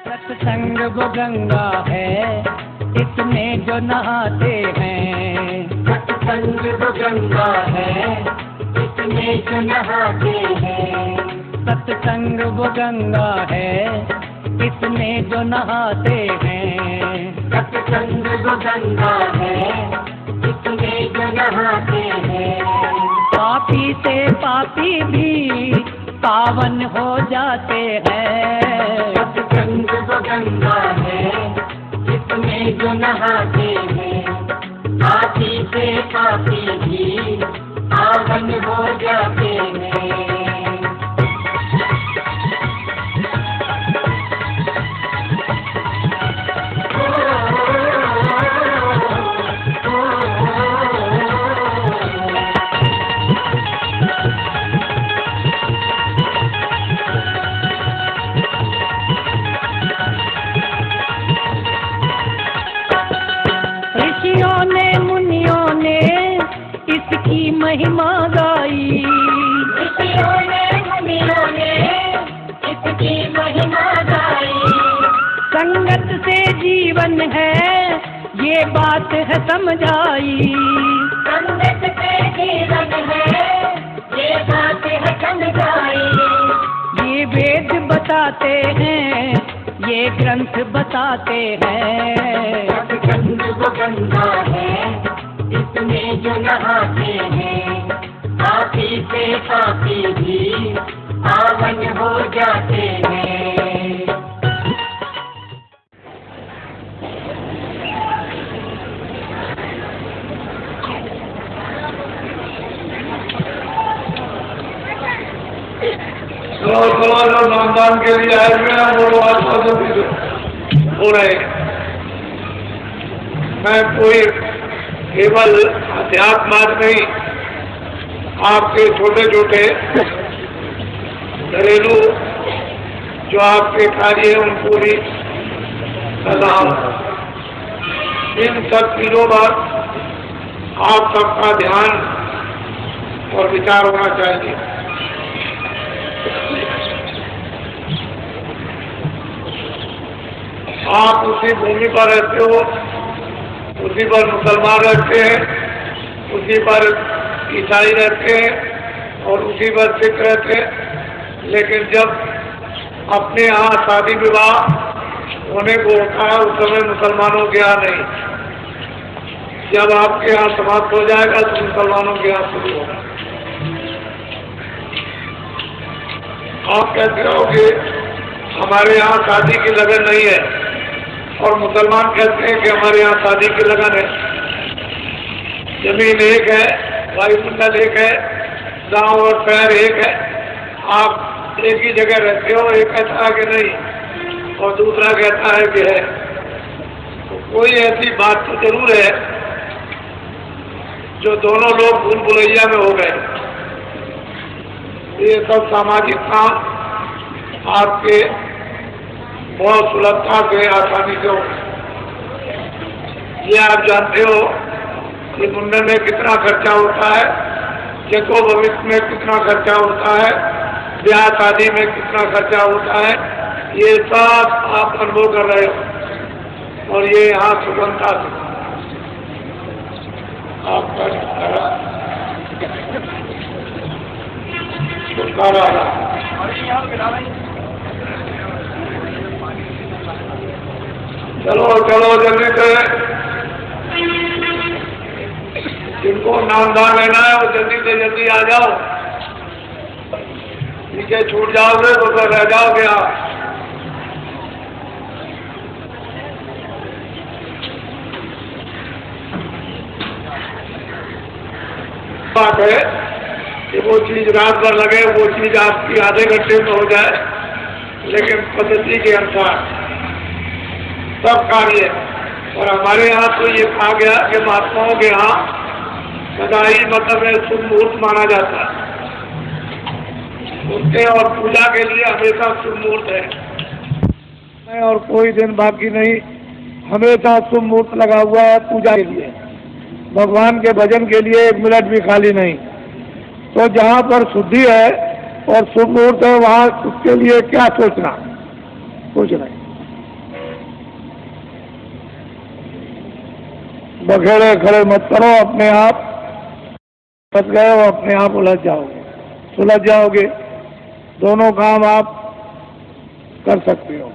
सत्संग वो गंगा है, इसमें जो नहाते हैं। सत्संग वो गंगा है, इसमें जो नहाते हैं। सत्संग वो गंगा है, इसमें जो नहाते हैं। सत्संग वो गंगा है, इसमें जो नहाते हैं। पापी से पापी भी पावन हो जाते हैं। सत्संग वो गंगा है, इसमें जो नहाते हैं। पापी से पापी भी पावन हो जाते हैं। ऋषियों ने मुनियों ने इसकी महिमा गाई। ऋषियों ने मुनियों ने इसकी महिमा गाई। संगत से जीवन है, ये बात है समझाई। संगत से जीवन है, ये बात है समझाई। ये वेद बताते हैं, ये ग्रंथ बताते हैं। सत्संग वो गंगा है, इसमें जो नहाते हैं। पापी से पापी भी पावन हो जाते हैं। जो नामदान के लिए आए हुए हैं वो आसपास हो रहे हैं। मैं कोई केवल अध्यात्म नहीं, आपके छोटे छोटे घरेलू जो आपके कार्य हैं उनको भी सलाम। इन सब चीजों पर आप सबका ध्यान और विचार होना चाहिए। आप उसी भूमि पर रहते हो, उसी पर मुसलमान रहते हैं, उसी पर ईसाई रहते हैं और उसी पर सिख रहते हैं। लेकिन जब अपने यहाँ शादी विवाह होने को होता है उस समय मुसलमानों के यहाँ नहीं। जब आपके यहाँ समाप्त हो जाएगा तो मुसलमानों के यहाँ शुरू होगा। आप कहते हो कि हमारे यहाँ शादी की लगन नहीं है और मुसलमान कहते हैं कि हमारे यहाँ शादी की लगन है। जमीन एक है, वायुमंडल एक है, गांव और शहर एक है। आप एक ही जगह रहते हो, एक कहता है कि नहीं और दूसरा कहता है कि है। तो कोई ऐसी बात तो जरूर है जो दोनों लोग भूल भुलैया में हो गए। ये सब सामाजिक काम आपके बहुत सुलभता से आसानी से हो। ये आप जानते हो कि मुंडन में कितना खर्चा होता है, जगो भविष्य में कितना खर्चा होता है, ब्याह शादी में कितना खर्चा होता है। ये सब आप अनुभव कर रहे हो और ये यहाँ सुगमता से आपका छुटकारा चलो चलो जल्दी से, जिनको नामदान लेना है वो जल्दी से जल्दी आ जाओ। नीचे छूट जाओगे तो फिर रह जाओगे आप। बात है कि वो चीज रात भर लगे, वो चीज आपकी आधे घंटे में हो जाए, लेकिन पद्धति के अनुसार सब कार्य। और हमारे यहाँ तो ये कहा गया कि महात्माओं के यहाँ सदा ही मतलब शुभ मुहूर्त माना जाता है। उनके और पूजा के लिए हमेशा शुभ मुहूर्त है और कोई दिन बाकी नहीं, हमेशा शुभ मुहूर्त लगा हुआ है पूजा के लिए, भगवान के भजन के लिए 1 मिनट भी खाली नहीं। तो जहाँ पर शुद्धि है और शुभ मुहूर्त है वहाँ उसके लिए क्या सोचना, कुछ नहीं। बखेड़े खड़े मत करो, अपने आप फंस गए हो, अपने आप उलझ जाओगे, सुलझ जाओगे। दोनों काम आप कर सकते हो,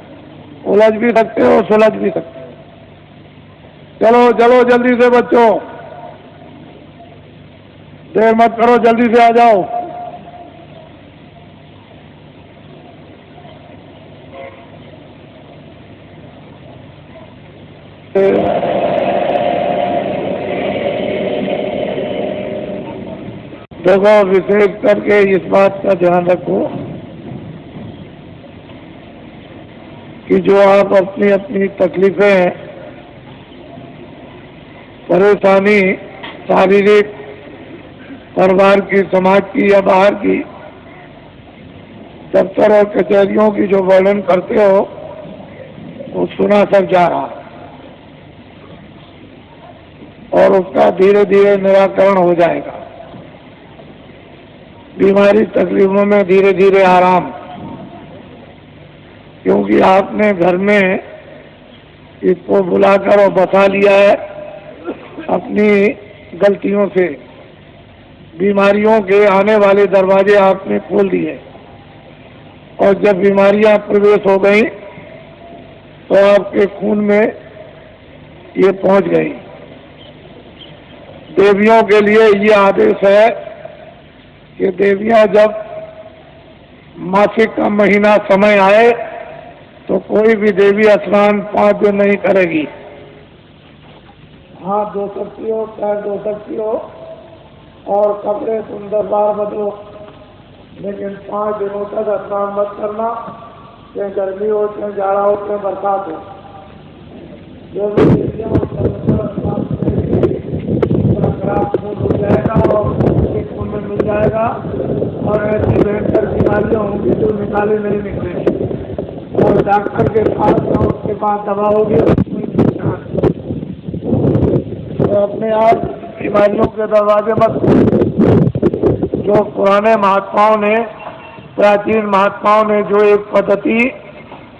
उलझ भी सकते हो, सुलझ भी सकते हो। चलो चलो जल्दी से बच्चों, देर मत करो, जल्दी से आ जाओ। देखो, विशेष करके इस बात का ध्यान रखो कि जो आप अपनी अपनी तकलीफें, परेशानी, शारीरिक, परिवार की, समाज की या बाहर की, दफ्तर और कचहरियों की जो वर्णन करते हो, वो सुना सब जा रहा है और उसका धीरे धीरे निराकरण हो जाएगा। बीमारी तकलीफों में धीरे धीरे आराम, क्योंकि आपने घर में इसको बुलाकर और बता लिया है अपनी गलतियों से। बीमारियों के आने वाले दरवाजे आपने खोल दिए और जब बीमारियां प्रवेश हो गई तो आपके खून में ये पहुंच गई। देवियों के लिए ये आदेश है कि देवियां जब मासिक का महीना समय आए तो कोई भी देवी स्नान 5 दिन नहीं करेगी। हाथ धो सकती हो, पैर धो सकती हो और कपड़े तुम 10 बार बदलो, लेकिन 5 दिनों तक स्नान मत करना, चाहे गर्मी हो, चाहे जाड़ा हो, चाहे बरसात हो। जो भी देवियां खराब खून हो जाएगा और खून में मिल जाएगा और ऐसी भयंकर बीमारियां होंगी जो निकाले नहीं निकलेगी और डॉक्टर के पास ना उसके पास दवा होगी। तो अपने आप बीमारियों के दरवाजे मत खोलो। जो पुराने महात्माओं ने, प्राचीन महात्माओं ने जो एक पद्धति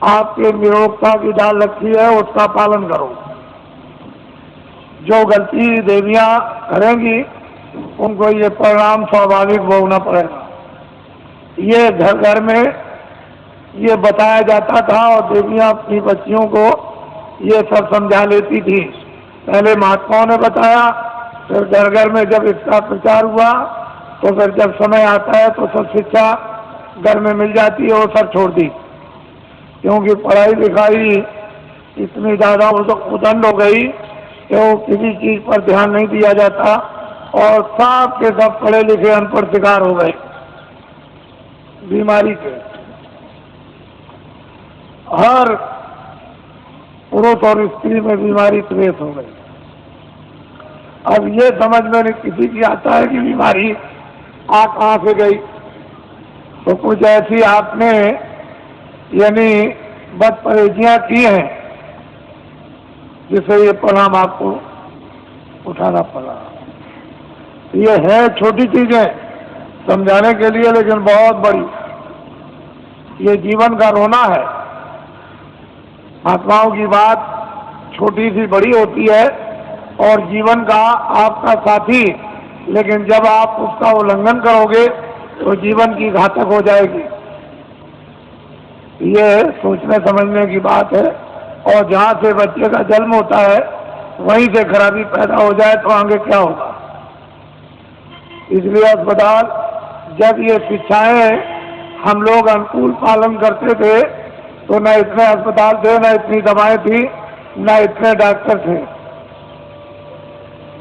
आपके निरोगता की डाल रखी है उसका पालन करो। जो गलती देवियां करेंगी उनको ये परिणाम स्वाभाविक भोगना पड़ेगा। ये घर घर में ये बताया जाता था और देवियां अपनी बच्चियों को ये सब समझा लेती थी। पहले महात्माओं ने बताया, फिर घर घर में जब इसका प्रचार हुआ तो फिर जब समय आता है तो सब शिक्षा घर में मिल जाती है, वो सब छोड़ दी, क्योंकि पढ़ाई लिखाई इतनी ज़्यादा उदंड हो गई कि वो किसी चीज़ पर ध्यान नहीं दिया जाता और सब के सब पढ़े लिखे अनपढ़ शिकार हो गए बीमारी के। हर पुरुष और स्त्री में बीमारी प्रवेश हो गई। अब ये समझ में नहीं किसी की आता है कि बीमारी आ कहाँ से गई। तो कुछ ऐसी आपने यानी बदपरहेजियां की हैं जिससे ये परिणाम आपको उठाना पड़ा। ये है छोटी चीजें समझाने के लिए, लेकिन बहुत बड़ी। ये जीवन का रोना है। महात्माओं की बात छोटी सी बड़ी होती है और जीवन का आपका साथी, लेकिन जब आप उसका उल्लंघन करोगे तो जीवन की घातक हो जाएगी। ये सोचने समझने की बात है। और जहाँ से बच्चे का जन्म होता है वहीं से खराबी पैदा हो जाए तो आगे क्या होगा। इसलिए अस्पताल, जब ये शिक्षाएं हम लोग अनुकूल पालन करते थे तो न इतने अस्पताल थे, न इतनी दवाएं थी, न इतने डॉक्टर थे।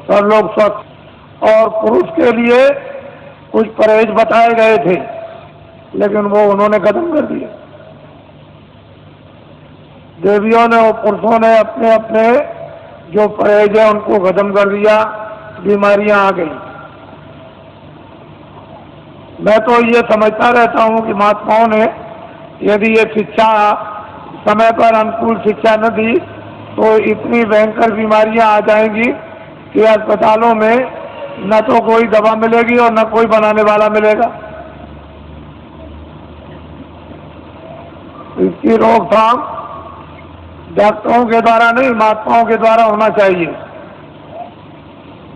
सब लोग स्वस्थ। और पुरुष के लिए कुछ परहेज बताए गए थे, लेकिन वो उन्होंने खत्म कर दिए। देवियों ने और पुरुषों ने अपने अपने जो परहेज है उनको खत्म कर दिया, बीमारियां आ गई। मैं तो ये समझता रहता हूँ कि महात्माओं ने यदि ये शिक्षा समय पर अनुकूल शिक्षा न दी तो इतनी भयंकर बीमारियां आ जाएंगी कि अस्पतालों में न तो कोई दवा मिलेगी और न कोई बनाने वाला मिलेगा। इसकी रोकथाम डॉक्टरों के द्वारा नहीं, महात्माओं के द्वारा होना चाहिए।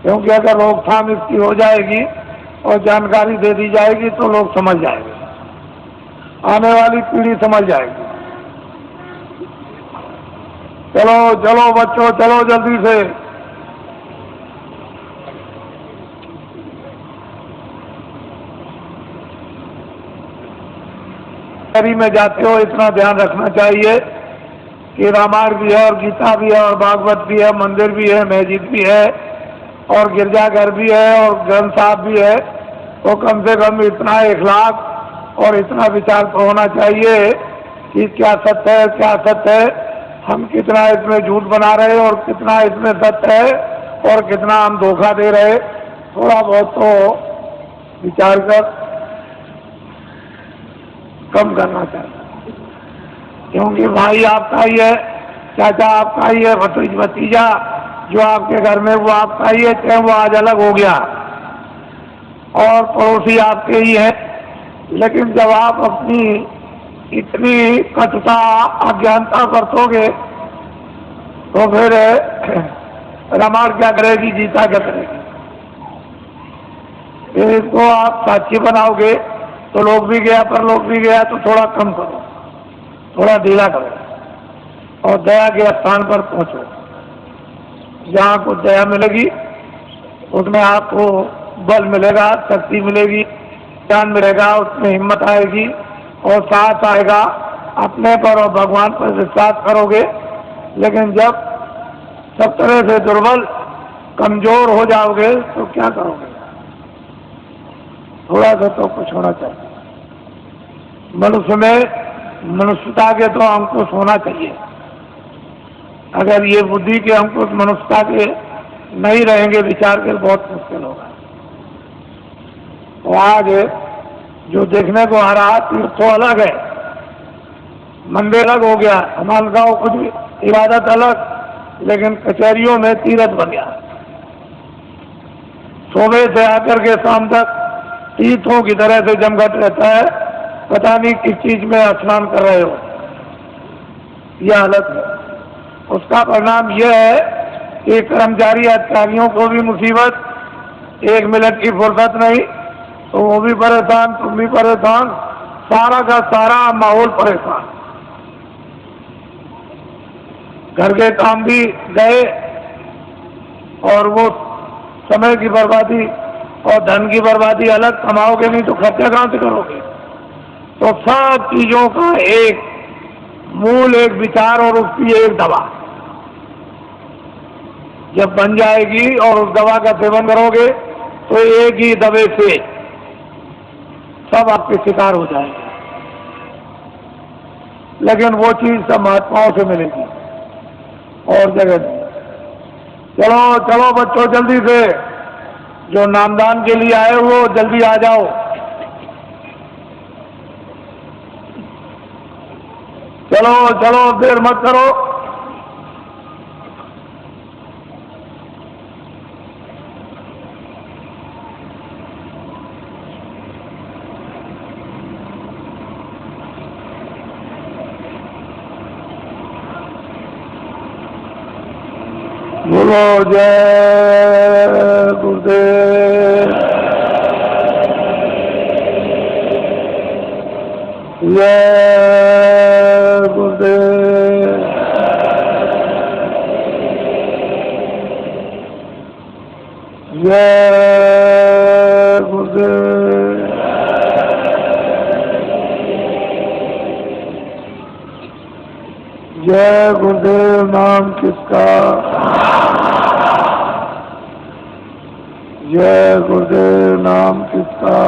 क्योंकि अगर रोकथाम इसकी हो जाएगी और जानकारी दे दी जाएगी तो लोग समझ जाएंगे, आने वाली पीढ़ी समझ जाएगी। चलो चलो बच्चों, चलो जल्दी से। में जाते हो इतना ध्यान रखना चाहिए कि रामायण भी है और गीता भी है और भागवत भी है, मंदिर भी है, मस्जिद भी है और गिरजाघर भी है और ग्रंथ साहब भी है, तो कम से कम इतना इखलाक और इतना विचार तो होना चाहिए कि क्या सत्य है, क्या सत्य है, हम कितना इसमें झूठ बना रहे और कितना इसमें सत्य है और कितना हम धोखा दे रहे। थोड़ा बहुत तो विचार कर कम करना चाहिए, क्योंकि भाई आपका ही है, चाचा आपका ही है, भतीजा जो आपके घर में वो आपका ही है, चाहे वो आज अलग हो गया और पड़ोसी आपके ही है। लेकिन जब आप अपनी इतनी कटुता अज्ञानता बरतोगे तो फिर रामायण क्या करेगी, गीता क्या करेगी। फिर इसको आप साक्षी बनाओगे तो लोग भी गया पर लोग भी गया, तो थोड़ा कम करो, थोड़ा ढीला करो और दया के स्थान पर पहुंचो। जहाँ को दया मिलेगी उसमें आपको बल मिलेगा, शक्ति मिलेगी, ज्ञान मिलेगा, उसमें हिम्मत आएगी और साहस आएगा। अपने पर और भगवान पर विश्वास करोगे। लेकिन जब सब तरह से दुर्बल कमजोर हो जाओगे तो क्या करोगे। थोड़ा सा तो कुछ होना चाहिए। मनुष्य में मनुष्यता के तो अंकुश होना चाहिए। अगर ये बुद्धि के अंकुश मनुष्यता के नहीं रहेंगे, विचार के, बहुत मुश्किल होगा। तो आज जो देखने को आ रहा तीर्थ तो अलग है, मंदिर अलग हो गया, हमारे गाँव कुछ इबादत अलग, लेकिन कचहरियों में तीर्थ बन गया। सुबह से आकर के शाम तक तीर्थों की तरह से जमघट रहता है, पता नहीं किस चीज में स्नान कर रहे हो। यह हालत है। उसका परिणाम यह है कि कर्मचारी अधिकारियों को भी मुसीबत, 1 मिनट की फुर्सत नहीं, तो वो भी परेशान, तुम भी परेशान, सारा का सारा माहौल परेशान। घर के काम भी गए और वो समय की बर्बादी और धन की बर्बादी अलग। कमाओगे नहीं तो खर्चा कहां से करोगे। तो सब चीजों का एक मूल, एक विचार और उसकी एक दवा जब बन जाएगी और उस दवा का सेवन करोगे तो एक ही दवे से सब आपके शिकार हो जाएंगे। लेकिन वो चीज सब महात्माओं से मिलेगी और जगह नहीं। चलो चलो बच्चों, जल्दी से, जो नामदान के लिए आए हो जल्दी आ जाओ। चलो चलो, देर मत करो। बोलो जय गुरुदेव, जय गुरुदेव, जय गुरुदेव। जय गुरुदेव नाम किसका, जय गुरुदेव नाम किसका,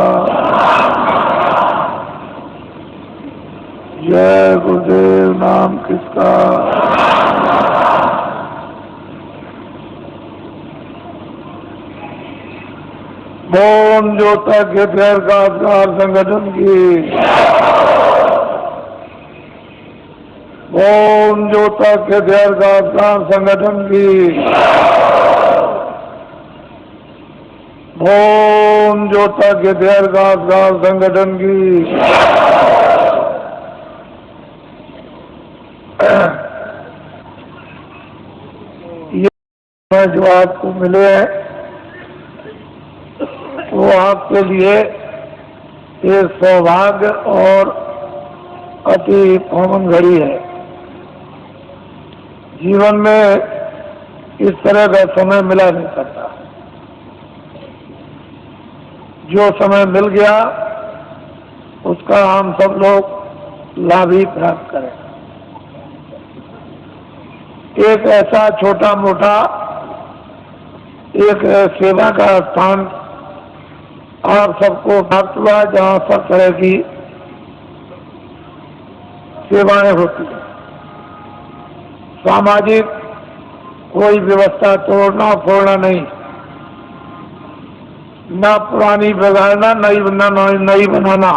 जय गुरुदेव नाम किसका। ओम ज्योता के प्यार का संगठन की, ओम ज्योता के प्यार का संगठन की, ओम ज्योता के प्यार का संगठन की। ये जो आपको मिले हैं वो आपके लिए एक सौभाग्य और अति कॉमन घड़ी है। जीवन में इस तरह का समय मिला नहीं करता। जो समय मिल गया उसका हम सब लोग लाभ ही प्राप्त करें। एक ऐसा छोटा मोटा एक सेवा का स्थान आप सबको प्राप्त हुआ जहाँ सब तरह की सेवाएं होती हैं। सामाजिक कोई व्यवस्था तोड़ना फोड़ना नहीं, न पुरानी बिगाड़ना, नई बनाना।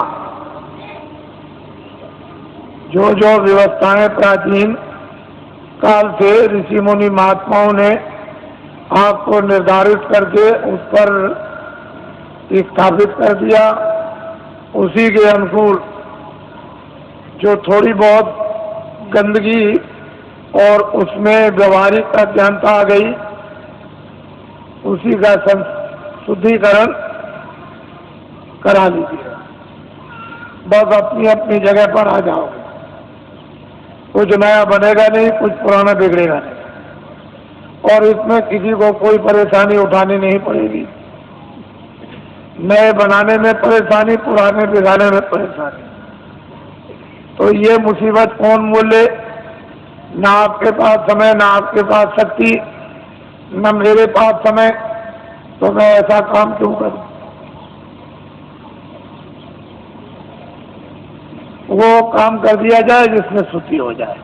जो जो व्यवस्थाएं प्राचीन काल से ऋषि मुनि महात्माओं ने आपको निर्धारित करके उस पर स्थापित कर दिया, उसी के अनुकूल जो थोड़ी बहुत गंदगी और उसमें व्यवहारिक अज्ञानता आ गई, उसी का शुद्धिकरण करा लीजिए। बस अपनी अपनी जगह पर आ जाओगे। कुछ नया बनेगा नहीं, कुछ पुराना बिगड़ेगा नहीं, और इसमें किसी को कोई परेशानी उठानी नहीं पड़ेगी। नए बनाने में परेशानी, पुराने बिगाड़ने में परेशानी। तो ये मुसीबत कौन मोले? ना आपके पास समय, ना आपके पास शक्ति, न मेरे पास समय, तो मैं ऐसा काम क्यों करूं? वो काम कर दिया जाए जिसमें शुद्धि हो जाए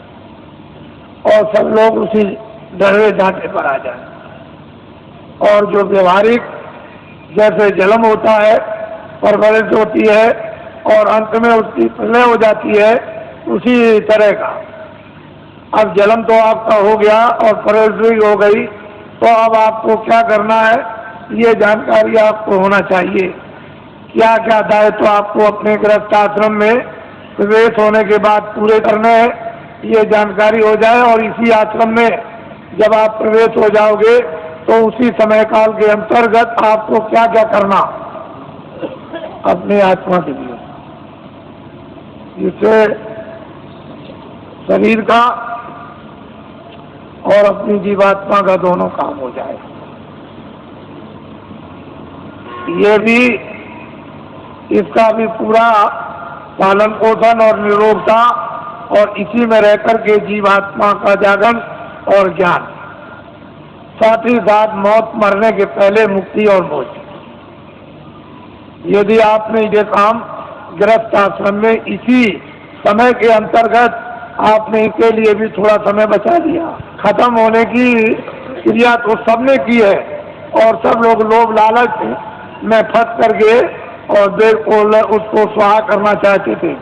और सब लोग उसी डरे ढांचे पर आ जाए। और जो व्यवहारिक जैसे जन्म होता है, परवरिश होती है और अंत में उसकी प्रलय हो जाती है, उसी तरह का अब जन्म तो आपका हो गया और परवरिश भी हो गई, तो अब आपको क्या करना है ये जानकारी आपको होना चाहिए। क्या क्या दायित्व तो आपको अपने गृहस्थ आश्रम में प्रवेश होने के बाद पूरे करने हैं, ये जानकारी हो जाए। और इसी आश्रम में जब आप प्रवेश हो जाओगे तो उसी समय काल के अंतर्गत आपको क्या क्या करना अपनी आत्मा के लिए, जिससे शरीर का और अपनी जीवात्मा का दोनों काम हो जाए। ये भी, इसका भी पूरा पालन पोषण और निरोगता और इसी में रहकर के जीवात्मा का जागरण और ज्ञान, साथ ही साथ मौत मरने के पहले मुक्ति और मोक्ष। यदि आपने ये काम गृहस्थ आश्रम में इसी समय के अंतर्गत आपने इसके लिए भी थोड़ा समय बचा दिया। खत्म होने की क्रिया तो सबने की है और सब लोग लोभ लालच में फंस करके और देर को उसको स्वाहा करना चाहते थे,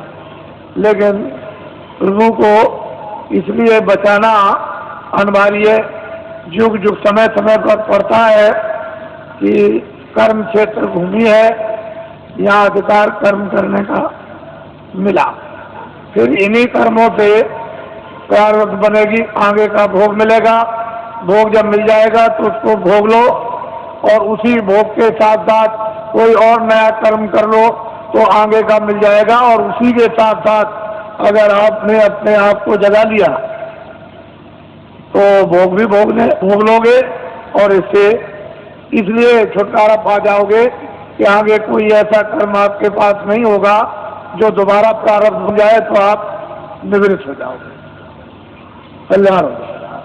लेकिन प्रभु को इसलिए बचाना अनिवार्य है। युग युग समय समय पर पड़ता है कि कर्म क्षेत्र भूमि है, यहाँ अधिकार कर्म करने का मिला, फिर इन्हीं कर्मों से प्रारब्ध बनेगी, आगे का भोग मिलेगा। भोग जब मिल जाएगा तो उसको भोग लो और उसी भोग के साथ साथ कोई और नया कर्म कर लो तो आगे का मिल जाएगा। और उसी के साथ साथ अगर आपने अपने आप को जगा लिया तो भोग भी भोग लोगे और इससे इसलिए छुटकारा पा जाओगे कि आगे कोई ऐसा कर्म आपके पास नहीं होगा जो दोबारा प्रारब्ध हो जाए तो आप निवृत्त हो जाओगे, कल्याण हो जाएगा।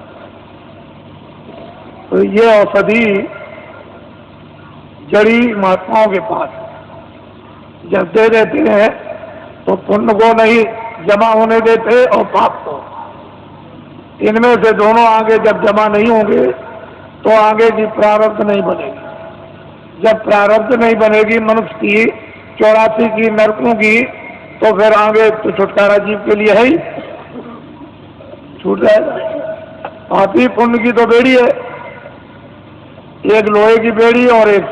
तो ये औषधि जड़ी महात्माओं के पास जब दे देते हैं तो पुण्य को नहीं जमा होने देते और पाप को। इनमें से दोनों आगे जब जमा नहीं होंगे तो आगे की प्रारब्ध नहीं बनेगी। जब प्रारब्ध नहीं बनेगी मनुष्य की 84 की नरकों की, तो फिर आगे तो छुटकारा जीव के लिए है ही, छूट जाएगा। पापी पुण्य की तो बेड़ी है, एक लोहे की बेड़ी और एक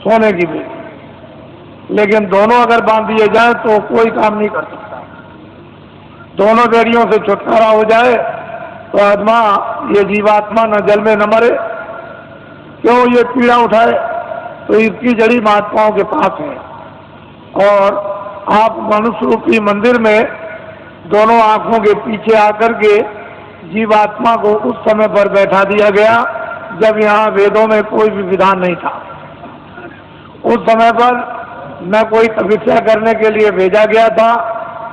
सोने की बेड़ी, लेकिन दोनों अगर बांध दिए जाए तो कोई काम नहीं कर सकता। दोनों बेड़ियों से छुटकारा हो जाए तो आत्मा, ये जीवात्मा न जल में न मरे। क्यों ये पीड़ा उठाए? तो इसकी जड़ी महात्माओं के पास है। और आप मनुष्य रूपी मंदिर में दोनों आंखों के पीछे आकर के जीवात्मा को उस समय पर बैठा दिया गया जब यहाँ वेदों में कोई भी विधान नहीं था। उस समय पर न कोई तपस्या करने के लिए भेजा गया था,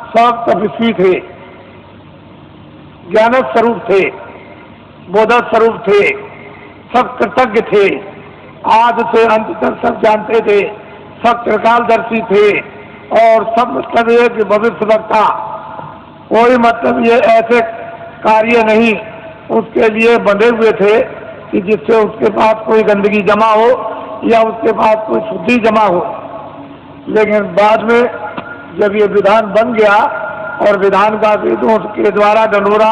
सब तपस्वी थे, ज्ञान स्वरूप थे, बोध स्वरूप थे, सब कृतज्ञ थे, आदि से अंत तक सब जानते थे, सब त्रिकालदर्शी थे और सब मतलब ये कि भविष्य वक्ता, कोई मतलब ये ऐसे कार्य नहीं उसके लिए बंधे हुए थे कि जिससे उसके पास कोई गंदगी जमा हो या उसके पास कोई शुद्धि जमा हो। लेकिन बाद में जब ये विधान बन गया और विधान का वेदों के द्वारा ढंढोरा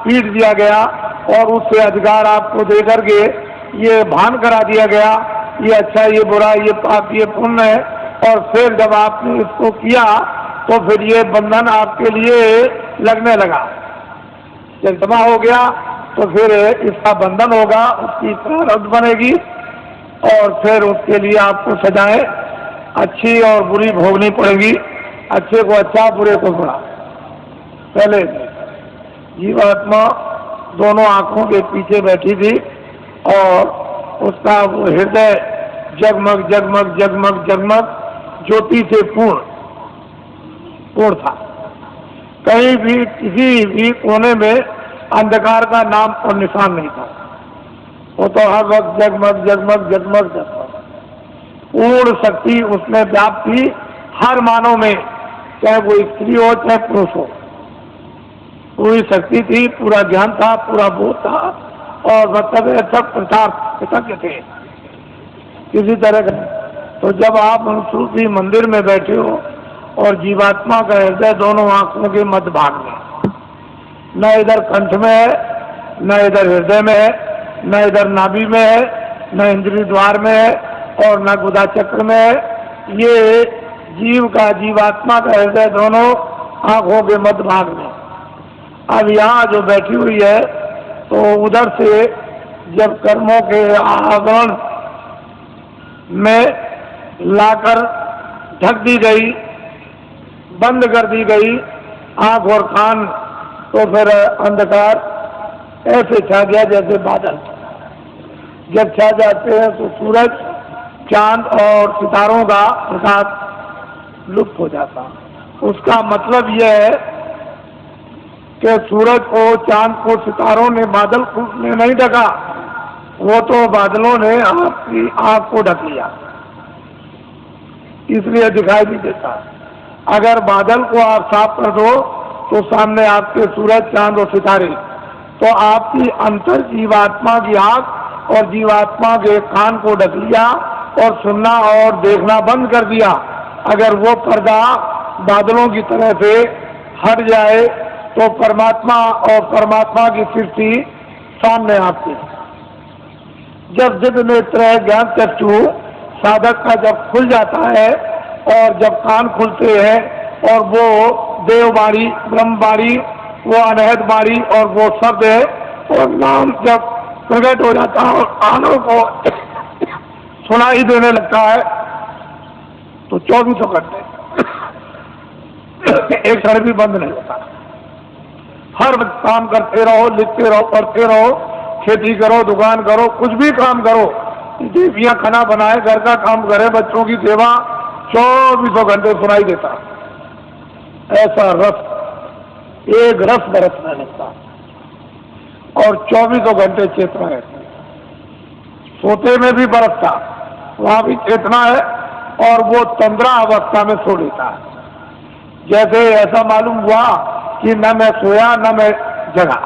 पीट दिया गया और उससे अधिकार आपको दे करके ये भान करा दिया गया, ये अच्छा ये बुरा, ये पाप ये पुण्य है, और फिर जब आपने इसको किया तो फिर ये बंधन आपके लिए लगने लगा। जब जमा हो गया तो फिर इसका बंधन होगा, उसकी प्रारब्ध बनेगी और फिर उसके लिए आपको सजाएं अच्छी और बुरी भोगनी पड़ेगी। अच्छे को अच्छा, बुरे को बुरा। पहले जीवात्मा दोनों आंखों के पीछे बैठी थी और उसका वो हृदय जगमग जगमग जगमग जगमग ज्योति से पूर्ण था। कहीं भी किसी भी कोने में अंधकार का नाम और निशान नहीं था। वो तो हर वक्त जगमग जगमग जगमग जगमग पूर्ण शक्ति उसमें व्याप्त थी हर मानव में, चाहे वो स्त्री हो चाहे पुरुष हो। पूरी शक्ति थी, पूरा ज्ञान था, पूरा बोध था और मतलब सब प्रचार कृतज्ञ थे किसी तरह का। तो जब आप मनुष्य मंदिर में बैठे हो और जीवात्मा का हृदय दोनों आंखों के मध्य भाग में, न इधर कंठ में है, न इधर हृदय में है, न इधर नाभि में है, न इंद्रिय द्वार में है और न गुदा चक्र में है। ये जीव का जीवात्मा का हृदय दोनों आंखों के मध्य भाग में। अब यहाँ जो बैठी हुई है तो उधर से जब कर्मों के आवरण में लाकर ढक दी गई, बंद कर दी गई आंख और कान, तो फिर अंधकार ऐसे छा गया जैसे बादल। जब छा जाते हैं तो सूरज, चांद और सितारों का प्रकाश लुप्त हो जाता। उसका मतलब यह है कि सूरज को, चांद को सितारों ने, बादल ने नहीं ढका, वो तो बादलों ने आपकी आंख को ढक लिया, इसलिए दिखाई नहीं देता। अगर बादल को आप साफ कर दो तो सामने आपके सूरज, चांद और सितारे, तो आपकी अंतर जीवात्मा की आंख और जीवात्मा के कान को ढक लिया और सुनना और देखना बंद कर दिया। अगर वो पर्दा बादलों की तरह से हट जाए तो परमात्मा और परमात्मा की सृष्टि सामने आती है। जब दिव्य नेत्र ज्ञान चक्षु साधक का जब खुल जाता है और जब कान खुलते हैं और वो देववाणी, ब्रह्मवाणी, वो अनहद वाणी और वो शब्द है और नाम जब प्रकट हो जाता है और कानों को सुनाई देने लगता है तो 24 घंटे एक क्षण भी बंद नहीं होता। हर वक्त काम करते रहो, लिखते रहो, पढ़ते रहो, खेती करो, दुकान करो, कुछ भी काम करो, देवियाँ खाना बनाए, घर का काम करे, बच्चों की सेवा, 24 घंटे सुनाई देता। ऐसा रस, एक रस बरसने लगता और 24 घंटे चेतना रहती। सोते में भी बरसता, वहां भी चेतना है और वो तंद्रा अवस्था में सो लेता है। जैसे ऐसा मालूम हुआ कि न मैं सोया न मैं जगा,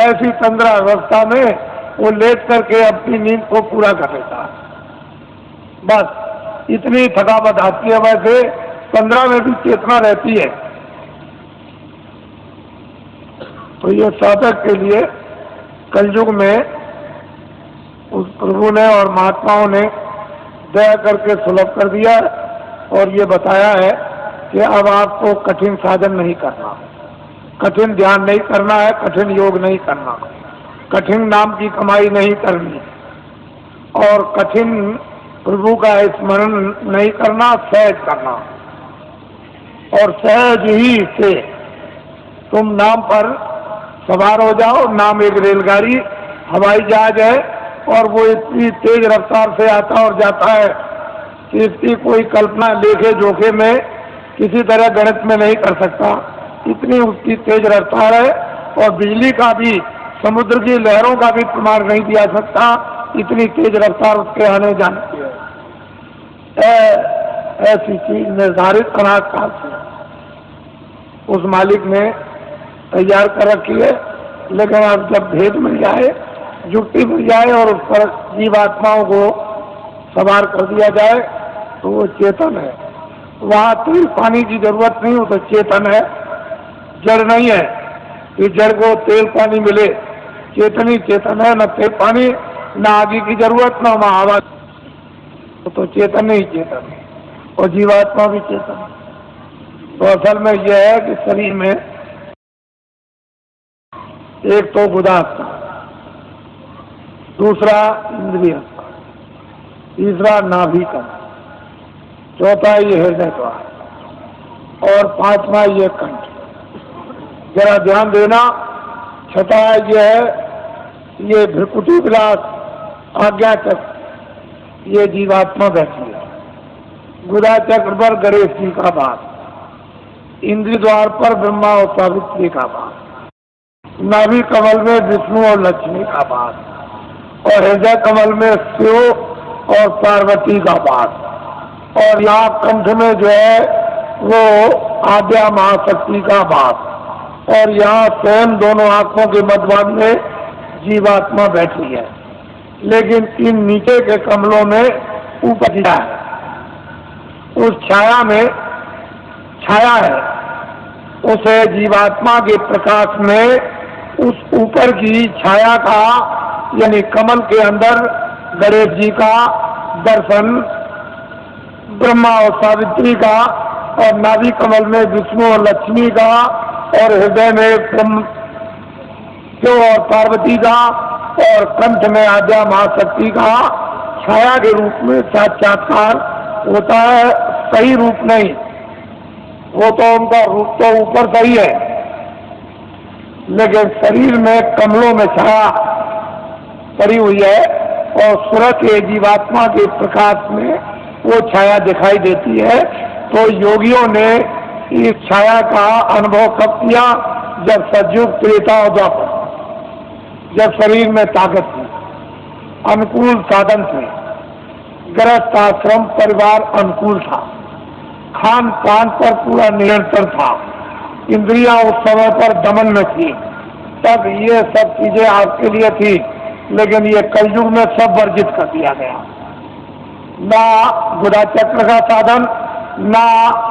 ऐसी तंद्रा अवस्था में वो लेट करके अपनी नींद को पूरा कर लेता है। बस इतनी थकावट आती है। वैसे 15 में भी चेतना रहती है। तो ये साधक के लिए कलयुग में उस प्रभु ने और महात्माओं ने दया करके सुलभ कर दिया और ये बताया है कि अब आपको कठिन साधन नहीं करना, कठिन ध्यान नहीं करना है, कठिन योग नहीं करना, कठिन नाम की कमाई नहीं करनी और कठिन प्रभु का स्मरण नहीं करना, सहज करना। और सहज ही से तुम नाम पर सवार हो जाओ। नाम एक रेलगाड़ी, हवाई जहाज है, और वो इतनी तेज रफ्तार से आता और जाता है कि इसकी कोई कल्पना लेखे जोखे में किसी तरह गणित में नहीं कर सकता। इतनी उसकी तेज रफ्तार है, और बिजली का भी, समुद्र की लहरों का भी प्रमाण नहीं दिया सकता, इतनी तेज रफ्तार उसके आने जाने की है। ऐसी चीज निर्धारित अनाज काल से उस मालिक ने तैयार कर रखी है। लेकिन अब जब भेद मिल जाए, युक्ति मिल जाए और उस पर जीवात्माओं को सवार कर दिया जाए, तो वो चेतन है। वहाँ तेल पानी की जरूरत नहीं, वो तो चेतन है, जड़ नहीं है कि जड़ को तेल पानी मिले। चेतन ही चेतन है, न तेल पानी, न आगे की जरूरत, न वहाँ हवा, तो चेतन ही चेतन है। और जीवात्मा भी चेतन है। तो असल में यह है कि शरीर में एक तो गुदास्था, दूसरा इंद्रिय, तीसरा नाभिकम, चौथा ये हृदय द्वार, और पांचवा ये कंठ। जरा ध्यान देना। छठा ये है, ये भ्रिकुटी विलास आज्ञा चक्र, ये जीवात्मा बैठी है। गुदा चक्र पर गणेश जी का वास, इंद्रिय द्वार पर ब्रह्मा और सावित्री का वास, नाभि कमल में विष्णु और लक्ष्मी का वास, और हृदय कमल में शिव और पार्वती का वास, और यहाँ कंठ में जो है वो आद्या महाशक्ति का वास, और यहाँ स्वयं दोनों आंखों के मध्यभाग में जीवात्मा बैठी है। लेकिन इन नीचे के कमलों में ऊपर छाया है। उस छाया में छाया है, उस जीवात्मा के प्रकाश में उस ऊपर की छाया का, यानी कमल के अंदर गणेश जी का दर्शन, ब्रह्मा और सावित्री का, और नाभि कमल में विष्णु और लक्ष्मी का, और हृदय में शिव और पार्वती का, और कंठ में आद्या महाशक्ति का छाया के रूप में साक्षात्कार होता है। सही रूप नहीं, वो तो उनका रूप तो ऊपर सही है, लेकिन शरीर में कमलों में छाया पड़ी हुई है, और सूरज के जीवात्मा के प्रकाश में वो छाया दिखाई देती है। तो योगियों ने इस छाया का अनुभव कब किया? जब सतयुग, त्रेता और द्वापर, जब शरीर में ताकत थी, अनुकूल साधन थे, गृहस्थ आश्रम परिवार अनुकूल था, खान पान पर पूरा नियंत्रण था, इंद्रियां उस समय पर दमन में थी, तब ये सब चीजें आपके लिए थी। लेकिन ये कलयुग में सब वर्जित कर दिया गया। ना गुदा चक्र का साधन, ना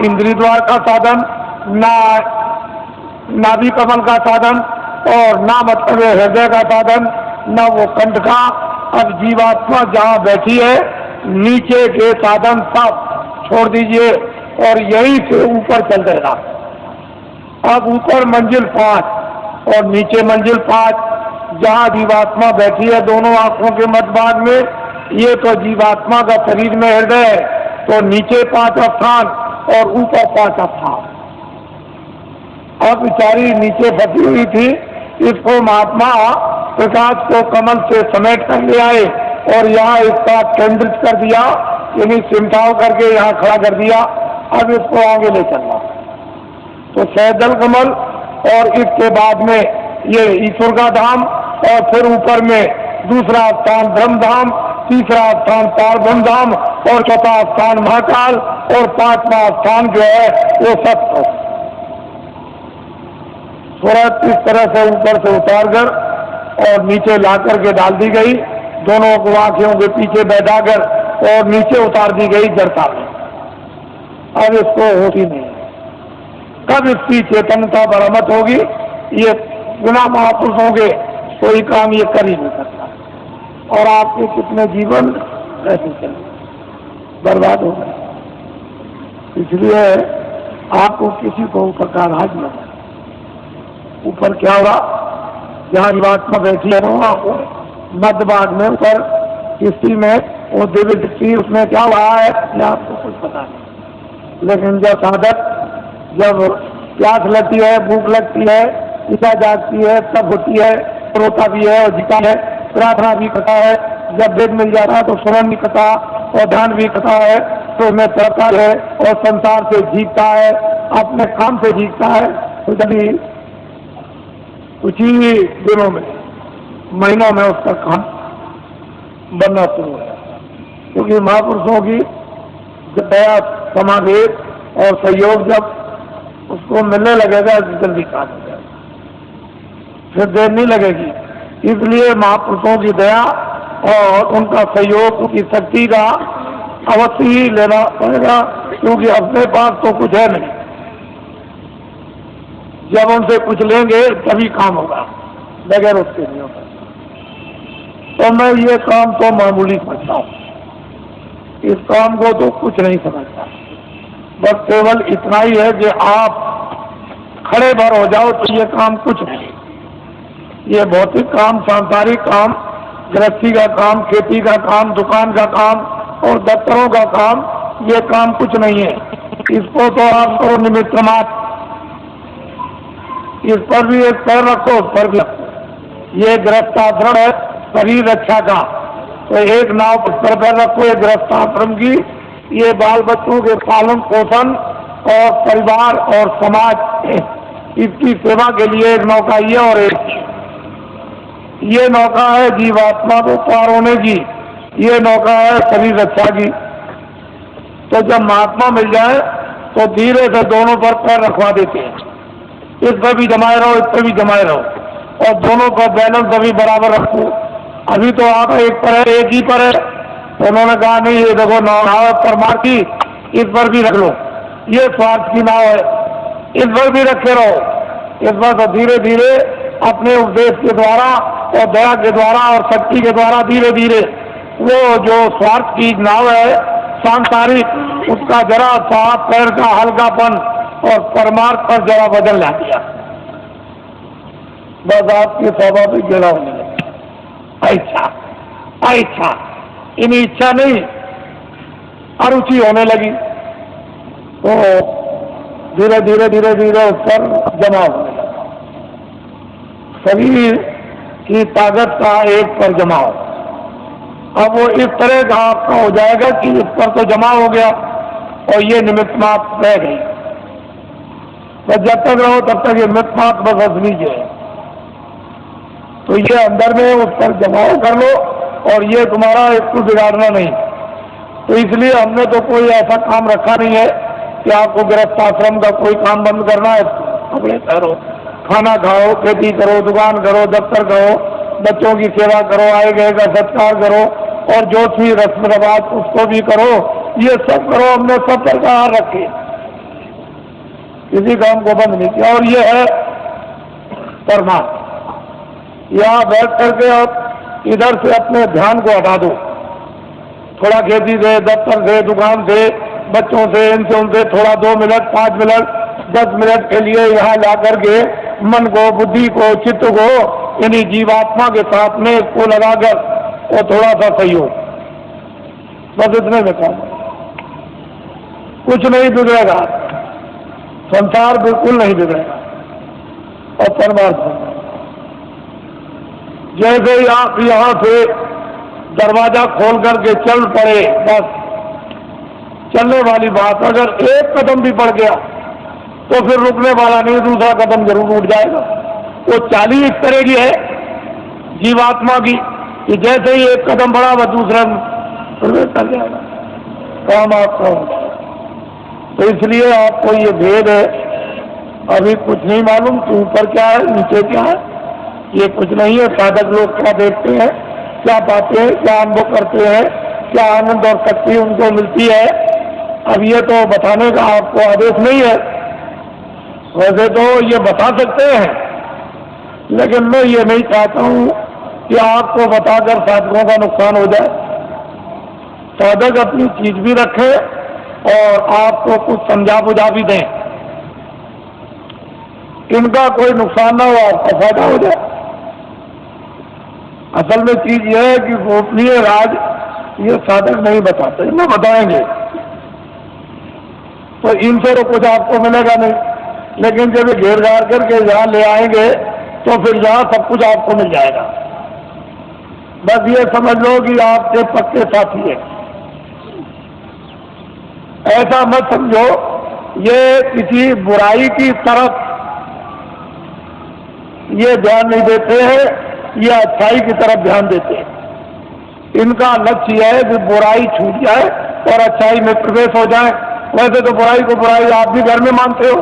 इंद्रिय द्वार का साधन, ना नाभि कमल का साधन, और ना मतलब हृदय का साधन, ना वो कंठ का। अब जीवात्मा जहाँ बैठी है, नीचे के साधन सब छोड़ दीजिए और यहीं से ऊपर चल देना। अब ऊपर मंजिल 5 और नीचे मंजिल 5, जहाँ जीवात्मा बैठी है दोनों आंखों के मध्य भाग में, ये तो जीवात्मा का शरीर में हृदय है, तो नीचे 5 स्थान और ऊपर 5 स्थान। अब बेचारी नीचे फंसी हुई थी, इसको महात्मा प्रकाश को कमल से समेट कर ले आए और यहाँ इसका केंद्रित कर दिया, यानी सिमटाव करके यहाँ खड़ा कर दिया। अब इसको आगे ले चलना। तो सहजल कमल, और इसके बाद में ये ईश्वर का धाम, और फिर ऊपर में दूसरा स्थान ब्रह्म धाम, तीसरा स्थान पारब्रह्म धाम, और चौथा स्थान महाकाल, और 5वां स्थान जो है वो सत्य। सूरत इस तरह से ऊपर से उतार कर और नीचे ला करके डाल दी गई, दोनों को आंखों के पीछे बैठाकर, और नीचे उतार दी गई जड़ता में। अब इसको होती नहीं। कब इसकी चेतनता बरामद होगी? ये बिना महापुरुषों के कोई काम ये कर ही नहीं सकता। और आपके कितने जीवन ऐसे चले बर्बाद हो गए। इसलिए आपको किसी को ऊपर का राज न, ऊपर क्या होगा? जहाँ जीवात्मा बैठी है वहाँ मध्य भाग में ऊपर किसी में वो दिव्य दृष्टि उसमें क्या हुआ है ये आपको कुछ पता नहीं। लेकिन जब साधक जब प्यास लगती है, भूख लगती है, इच्छा जागती है, सब होती है, रोता भी है और जीता है, प्रार्थना भी करता है, जब वेद मिल जाता है तो श्रवण भी करता और ध्यान भी करता है, तो उसमें तड़ता है और संसार से जीतता है, अपने काम से जीतता है। तो जब कुछ ही दिनों में, महीनों में उसका काम बनना शुरू हो जाता है, क्योंकि महापुरुषों की दया, समावेश और सहयोग जब उसको मिलने लगेगा तो जल्दी काम हो जाएगा, फिर देर नहीं लगेगी। इसलिए महापुरुषों की दया और उनका सहयोग, उनकी शक्ति का अवश्य ही लेना पड़ेगा, क्योंकि अपने पास तो कुछ है नहीं। जब उनसे कुछ लेंगे तभी काम होगा, बगैर उसके नहीं होगा। तो मैं ये काम तो मामूली समझता हूँ, इस काम को तो कुछ नहीं समझता। बस केवल इतना ही है कि आप खड़े भर हो जाओ तो ये काम कुछ नहीं। ये भौतिक काम, सांसारिक काम, गृहस्थी का काम, खेती का काम, दुकान का काम और दफ्तरों का काम, ये काम कुछ नहीं है। इसको तो आप करो निमित्त मात्र, इस पर भी एक पैर रखो, उस पर भी रखो। ये गृहस्थाश्रम है शरीर रक्षा का, तो एक नाव पर पैर रखो एक गृहस्थाश्रम की, ये बाल बच्चों के पालन पोषण और परिवार और समाज इसकी सेवा के लिए एक नौका ये, और एक ये नौका है जीवात्मा को पार होने की, ये नौका है शरीर रक्षा की। तो जब महात्मा मिल जाए तो धीरे से दोनों पर पैर रखवा देते हैं, इस पर भी जमाए रहो, इस पर भी जमाए रहो, और दोनों का बैलेंस अभी बराबर रखो। अभी तो आप एक पर है, एक ही पर है, तो उन्होंने कहा नहीं ये देखो नाव परमार की, इस पर भी रख लो, ये स्वार्थ की नाव है, इस पर भी रखे रहो। इस पर तो धीरे धीरे अपने उपदेश के द्वारा और दया के द्वारा और शक्ति के द्वारा धीरे धीरे वो जो स्वार्थ की नाव है सांसारिक, उसका जरा सा पैर का हल्कापन और परमार्थ पर जरा बदल ला दिया, बस आपकी स्वाभाविक जड़ा होने लगी। ऐसा ऐसा इन इच्छा नहीं, अरुचि होने लगी, तो धीरे धीरे धीरे धीरे उस पर जमा होने लगा। शरीर की ताकत का एक पर जमा हो, अब वो इस तरह का आपका हो जाएगा कि इस पर तो जमा हो गया और ये निमित्त मात्र रह गई। बस जब तक रहो तब तक ये निमित्त मात्र बस हंस लीजिए, तो ये अंदर में उस पर जमाव कर लो और ये तुम्हारा इसको बिगाड़ना नहीं। तो इसलिए हमने तो कोई ऐसा काम रखा नहीं है कि आपको गृहस्थाश्रम का कोई काम बंद करना है, कपड़े करो, खाना खाओ, खेती करो, दुकान करो, दफ्तर करो, बच्चों की सेवा करो, आए गए का सत्कार करो, और जो थी रस्म रवाज उसको भी करो, ये सब करो। हमने सब प्रकार रखे, किसी काम को बंद नहीं किया। और ये है परमात्मा। यहाँ बैठ करके आप इधर से अपने ध्यान को हटा दो, थोड़ा खेती से, दफ्तर से, दुकान से, बच्चों से, इनसे उनसे थोड़ा 2 मिनट, 5 मिनट, 10 मिनट के लिए यहाँ ला करके मन को, बुद्धि को, चित्त को यानी जीवात्मा के साथ में इसको लगाकर वो थोड़ा सा सहयोग, बस इतने में काम, कुछ नहीं बिगड़ेगा, संसार बिल्कुल नहीं बिगड़ेगा और परमार्थ। जैसे ही आप यहाँ से दरवाजा खोल करके चल पड़े, बस चलने वाली बात, अगर एक कदम भी बढ़ गया तो फिर रुकने वाला नहीं, दूसरा कदम जरूर उठ जाएगा। वो चाली इस तरह की है जीवात्मा की कि जैसे ही एक कदम बढ़ा वह दूसरा प्रवेश कर जाएगा, काम आपका हो जाएगा। तो इसलिए आपको ये भेद है, अभी कुछ नहीं मालूम कि ऊपर क्या है नीचे क्या है, ये कुछ नहीं है। साधक लोग क्या देखते हैं, क्या पाते हैं, क्या अनुभव करते हैं, क्या आनंद और शक्ति उनको मिलती है, अब ये तो बताने का आपको आदेश नहीं है। वैसे तो ये बता सकते हैं, लेकिन मैं ये नहीं चाहता हूँ कि आपको बताकर साधकों का नुकसान हो जाए। साधक अपनी चीज भी रखे और आपको कुछ समझा बुझा भी दें, इनका कोई नुकसान ना हो, आपका फायदा हो जाए। असल में चीज यह है कि गोपनीय राज ये साधक नहीं बताते, न बताएंगे, तो इनसे तो कुछ आपको मिलेगा नहीं। लेकिन जब ये घेर घार करके यहाँ ले आएंगे तो फिर यहाँ सब कुछ आपको मिल जाएगा। बस ये समझ लो कि आपके पक्के साथी है। ऐसा मत समझो ये किसी बुराई की तरफ ये ध्यान नहीं देते हैं, ये अच्छाई की तरफ ध्यान देते हैं। इनका लक्ष्य यह है कि बुराई छूट जाए और अच्छाई में प्रवेश हो जाए। वैसे तो बुराई को बुराई आप भी घर में मानते हो,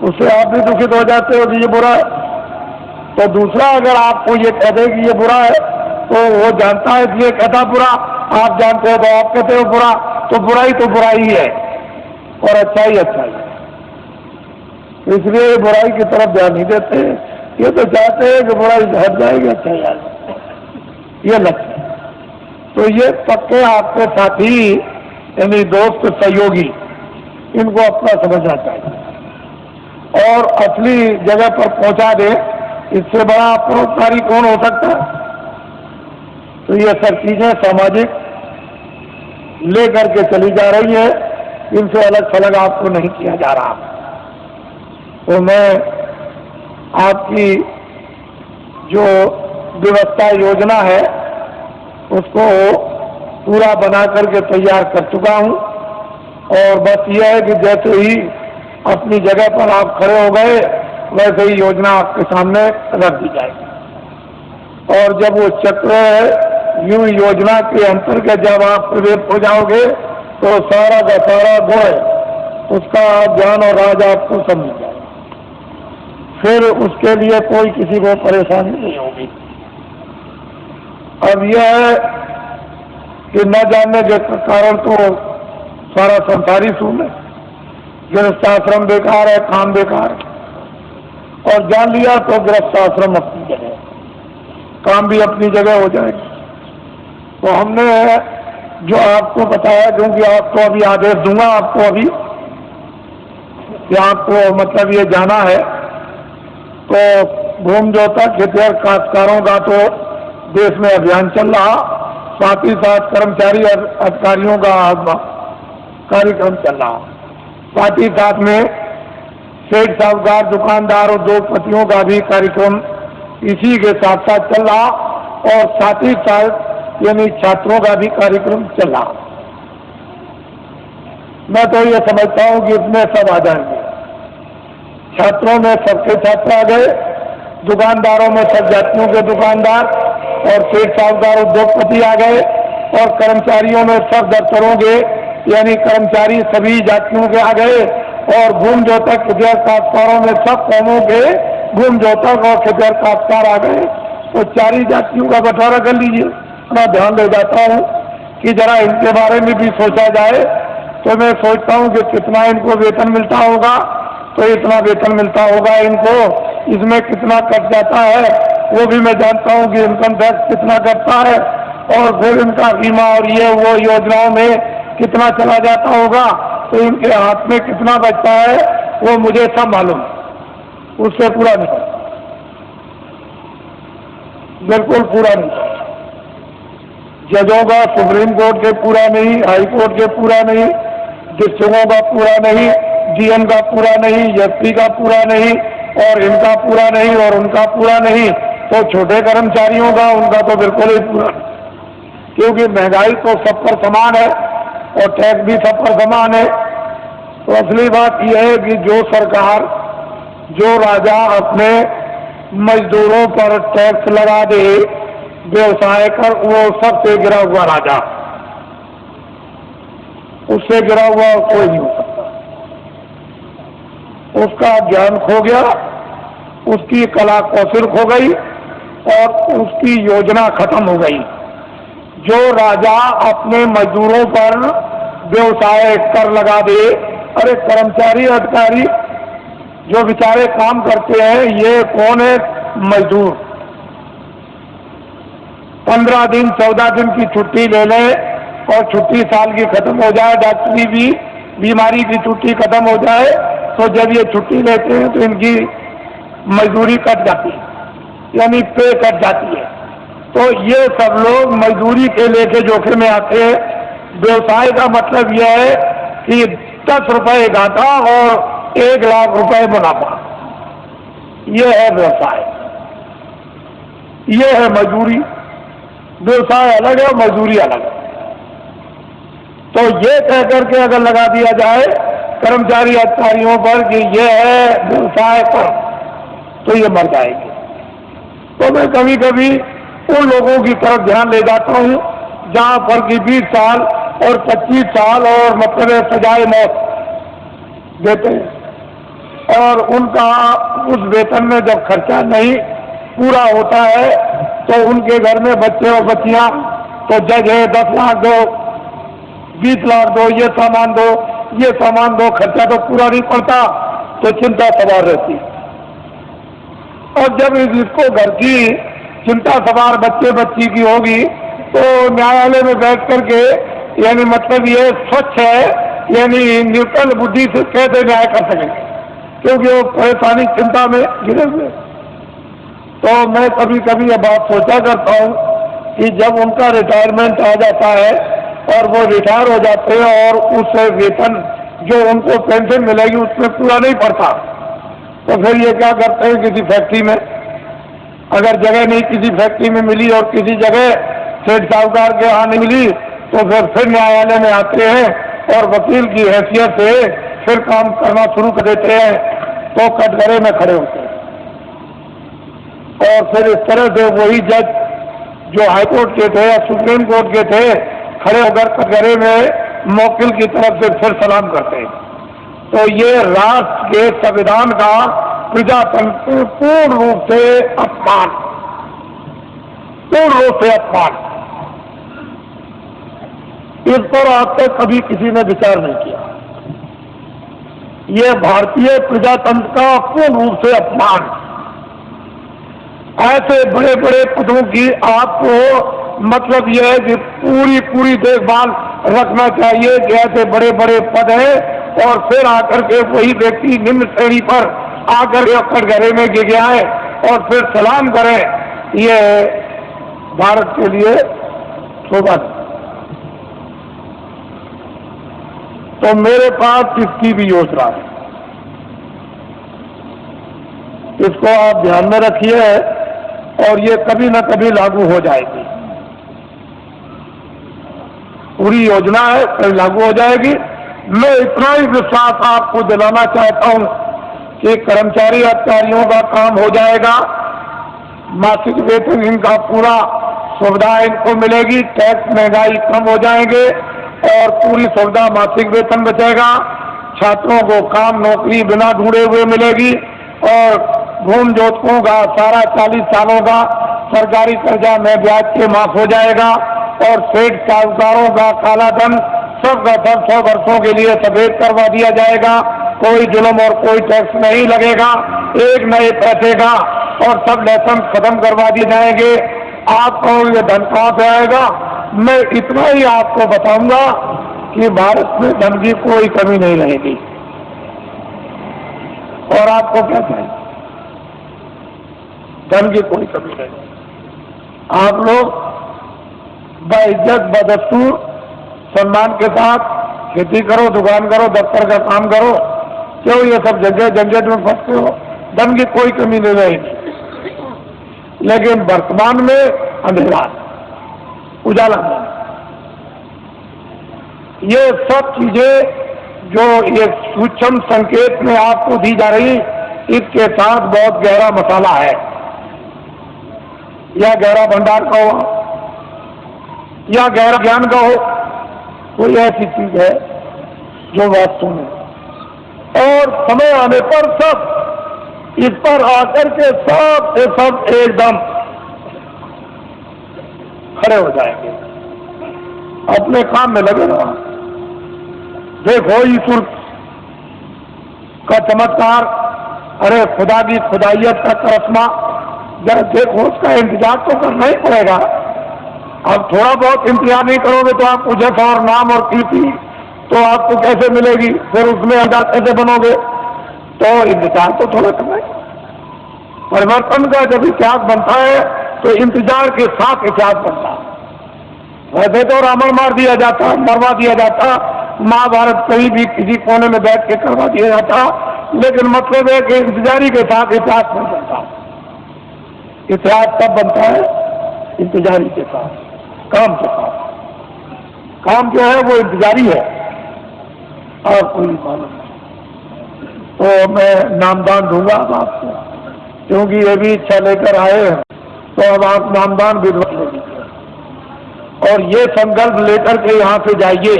उससे आप भी दुखित हो जाते हो कि ये बुरा है। तो दूसरा अगर आपको ये कह दे कि ये बुरा है तो वो जानता है कि ये कहता बुरा, आप जानते हो तो आप कहते हो बुरा, तो बुराई है और अच्छाई अच्छाई है। इसलिए ये बुराई की तरफ ध्यान नहीं देते, ये तो चाहते हैं कि बुराई हट जाएगी, अच्छाई आ जाएगी, ये लक्ष्य है। तो ये पक्के आपके साथी यानी दोस्त सहयोगी, इनको अपना समझना चाहिए और असली जगह पर पहुंचा दे, इससे बड़ा परोपकारी कौन हो सकता है। तो ये सब चीजें सामाजिक लेकर के चली जा रही है, इनसे अलग थलग आपको नहीं किया जा रहा। तो मैं आपकी जो व्यवस्था योजना है उसको पूरा बना करके तैयार कर चुका हूं और बस यह है कि जैसे ही अपनी जगह पर आप खड़े हो गए वैसे ही योजना आपके सामने रख दी जाएगी। और जब वो चक्र यूं योजना के अंतर्गत जब आप प्रवेश हो जाओगे तो सारा का सारा गुण उसका ज्ञान और राज आपको समझ जाएगा। फिर उसके लिए कोई किसी को परेशानी नहीं होगी। अब यह है कि न जानने के कारण तो सारा संसारी शून्य, गृहस्थाश्रम बेकार है, काम बेकार है, और जान लिया तो गृहस्थाश्रम अपनी जगह, काम भी अपनी जगह हो जाएगा। तो हमने जो आपको बताया, क्योंकि आपको अभी आदेश दूंगा आपको अभी कि आपको मतलब ये जाना है, तो भूमि जोता खेतिहर काश्तकारों का तो देश में अभियान चल रहा, साथ ही साथ कर्मचारी और अधिकारियों का कार्यक्रम चल रहा, साथ ही साथ में सेठ साहूकार दुकानदार उद्योगपतियों का भी कार्यक्रम इसी के साथ साथ चल रहा, और साथ ही साथ यानी छात्रों का भी कार्यक्रम चल रहा। मैं तो ये समझता हूँ कि इसमें सब आ जाएंगे। छात्रों में सबके छात्र आ गए, दुकानदारों में सब जातियों के दुकानदार और सेठ साहूकार उद्योगपति आ गए, और कर्मचारियों में सब दफ्तरों के यानी कर्मचारी सभी जातियों के आ गए, और भूमि जोतक खेतिहर काश्तकारों में सब कौमों के भूमि जोतक और खेतिहर काश्तकार आ गए। तो चारी जातियों का बंटवारा कर लीजिए। मैं ध्यान दे जाता हूँ कि जरा इनके बारे में भी सोचा जाए। तो मैं सोचता हूँ कि कितना इनको वेतन मिलता होगा, तो इतना वेतन मिलता होगा इनको, इसमें कितना कट जाता है वो भी मैं जानता हूँ कि इनकम टैक्स कितना कटता है, और फिर इनका बीमा और ये वो योजनाओं में कितना चला जाता होगा, तो इनके हाथ में कितना बचता है वो मुझे सब मालूम, उससे पूरा नहीं, बिल्कुल पूरा नहीं। जजों का सुप्रीम कोर्ट के पूरा नहीं, हाई कोर्ट के पूरा नहीं, डिस्ट्रिक्टों का पूरा नहीं, डीएम का पूरा नहीं, एसपी का पूरा नहीं, और इनका पूरा नहीं और उनका पूरा नहीं, तो छोटे कर्मचारियों का उनका तो बिल्कुल ही पूरा नहीं, क्योंकि महंगाई तो सब पर समान है और टैक्स भी सब पर समान है। तो असली बात यह है कि जो सरकार, जो राजा अपने मजदूरों पर टैक्स लगा दे व्यवसाय कर, वो सबसे गिरा हुआ राजा, उससे गिरा हुआ कोई नहीं हो सकता। उसका ज्ञान खो गया, उसकी कला कौशल खो गई और उसकी योजना खत्म हो गई। जो राजा अपने मजदूरों पर व्यवसाय कर लगा दे, अरे कर्मचारी अधिकारी जो बेचारे काम करते हैं, ये कौन है? मजदूर 15 दिन 14 दिन की छुट्टी ले ले और छुट्टी साल की खत्म हो जाए, डॉक्टरी भी बीमारी की छुट्टी खत्म हो जाए, तो जब ये छुट्टी लेते हैं तो इनकी मजदूरी कट जाती है, यानी पे कट जाती है। तो ये सब लोग मजदूरी के लेके जोखिम में आते हैं। व्यवसाय का मतलब यह है कि 10 रुपए घाटा और 1 लाख रुपए मुनाफा, ये है व्यवसाय, ये है मजदूरी। व्यवसाय अलग है और मजदूरी अलग है। तो ये कह करके अगर लगा दिया जाए कर्मचारी अधिकारियों पर कि ये है व्यवसाय पर, तो ये मर जाएंगे। तो मैं कभी कभी उन लोगों की तरफ ध्यान ले जाता हूँ जहाँ पर कि 20 साल और 25 साल और मतलब सजाए मौत देते हैं, और उनका उस वेतन में जब खर्चा नहीं पूरा होता है तो उनके घर में बच्चे और बच्चियां तो जज है 10 लाख दो, 20 लाख दो, ये सामान दो, ये सामान दो, खर्चा तो पूरा नहीं पड़ता, तो चिंता सवार रहती। और जब इसको घर की चिंता सवार बच्चे बच्ची की होगी तो न्यायालय में बैठ करके यानी मतलब ये स्वच्छ है, यानी न्यूट्रल बुद्धि से कैसे न्याय कर सकेंगे, क्योंकि वो परेशानी चिंता में गिरे हुए। तो मैं कभी कभी ये बात सोचा करता हूँ कि जब उनका रिटायरमेंट आ जाता है और वो रिटायर हो जाते हैं और उस वेतन जो उनको पेंशन मिलेगी उसमें पूरा नहीं पड़ता, तो फिर ये क्या करते हैं किसी फैक्ट्री में, अगर जगह नहीं किसी फैक्ट्री में मिली और किसी जगह सेठ साहूकार के यहाँ नहीं मिली तो फिर न्यायालय में आते हैं और वकील की हैसियत से फिर काम करना शुरू कर देते हैं, तो कटघरे में खड़े होते हैं। और फिर इस तरह से वही जज जो हाईकोर्ट के थे या सुप्रीम कोर्ट के थे खड़े होकर कटघरे में मौकिल की तरफ से फिर सलाम करते हैं। तो ये राष्ट्र के संविधान का प्रजातंत्र को पूर्ण रूप से अपमान, पूर्ण रूप से अपमान। इस पर आज तक कभी किसी ने विचार नहीं किया। ये भारतीय प्रजातंत्र का पूर्ण रूप से अपमान। ऐसे बड़े बड़े पदों की आपको मतलब यह है कि पूरी पूरी देखभाल रखना चाहिए कि ऐसे बड़े बड़े पद हैं और फिर आकर के वही व्यक्ति निम्न श्रेणी पर आकर के कटघरे में गिर गया है और फिर सलाम करें, ये भारत के लिए शोभा। तो मेरे पास इसकी भी योजना है, इसको आप ध्यान में रखिए और ये कभी न कभी लागू हो जाएगी। पूरी योजना है, कभी लागू हो जाएगी। मैं इतना ही विश्वास आपको दिलाना चाहता हूं कि कर्मचारी अधिकारियों का काम हो जाएगा, मासिक वेतन इनका पूरा सुविधा इनको मिलेगी, टैक्स महंगाई कम हो जाएंगे और पूरी सुविधा मासिक वेतन बचेगा। छात्रों को काम नौकरी बिना ढूंढे हुए मिलेगी और भूमि जोतकों का सारा 40 सालों का सरकारी कर्जा में ब्याज के माफ हो जाएगा और सेठ साहूकारों का काला धन सबका सब 100 वर्षों के लिए सफेद करवा दिया जाएगा। कोई जुल्म और कोई टैक्स नहीं लगेगा, एक नए पैसे का, और सब लाइसेंस खत्म करवा दिए जाएंगे। आप कहोगे ये धन कहां से आएगा? मैं इतना ही आपको बताऊंगा कि भारत में धन की कोई कमी नहीं रहेगी। और आपको क्या चाहिए? धन की कोई कमी नहीं। आप लोग बाइज्जत बदस्तूर सम्मान के साथ खेती करो, दुकान करो, दफ्तर का काम करो, क्यों ये सब जगह झंझट में फंसते हो? धन की कोई कमी नहीं रहेगी। लेकिन वर्तमान में अंधेरा, उजाला नहीं। ये सब चीजें जो ये सूक्ष्म संकेत में आपको दी जा रही, इसके साथ बहुत गहरा मसाला है। या गहरा भंडार का हो या गहरा ज्ञान का हो, कोई ऐसी चीज है जो वास्तव में, और समय आने पर सब इस पर आकर के सब से सब एकदम खड़े हो जाएंगे, अपने काम में लगे रहो। देखो ईश्वर का चमत्कार, अरे खुदा की खुदाइयत का करिश्मा, जरा देखो, उसका इंतजार तो करना ही पड़ेगा। अब थोड़ा बहुत इंतजार नहीं करोगे तो आपको जस और नाम और कीर्ति तो आपको कैसे मिलेगी? फिर उसमें अंदाज कैसे बनोगे? तो इंतजार तो थोड़ा करना है। परिवर्तन का जब इतिहास बनता है तो इंतजार के साथ इतिहास बनता। वैसे तो रावण मार दिया जाता, मरवा दिया जाता, महाभारत कहीं भी किसी कोने में बैठ के करवा दिया जाता, लेकिन मतलब है कि इंतजारी के साथ इतिहास नहीं बनता। इतिहास तब बनता है इंतजारी के साथ, काम के साथ। काम जो है वो इंतजारी है और कोई मालूम नहीं। तो मैं नामदान दूंगा अब आपको, क्योंकि ये भी इच्छा लेकर आए हैं, तो अब आप नामदान विधवा ले लीजिए और ये संकल्प लेकर के यहाँ से जाइए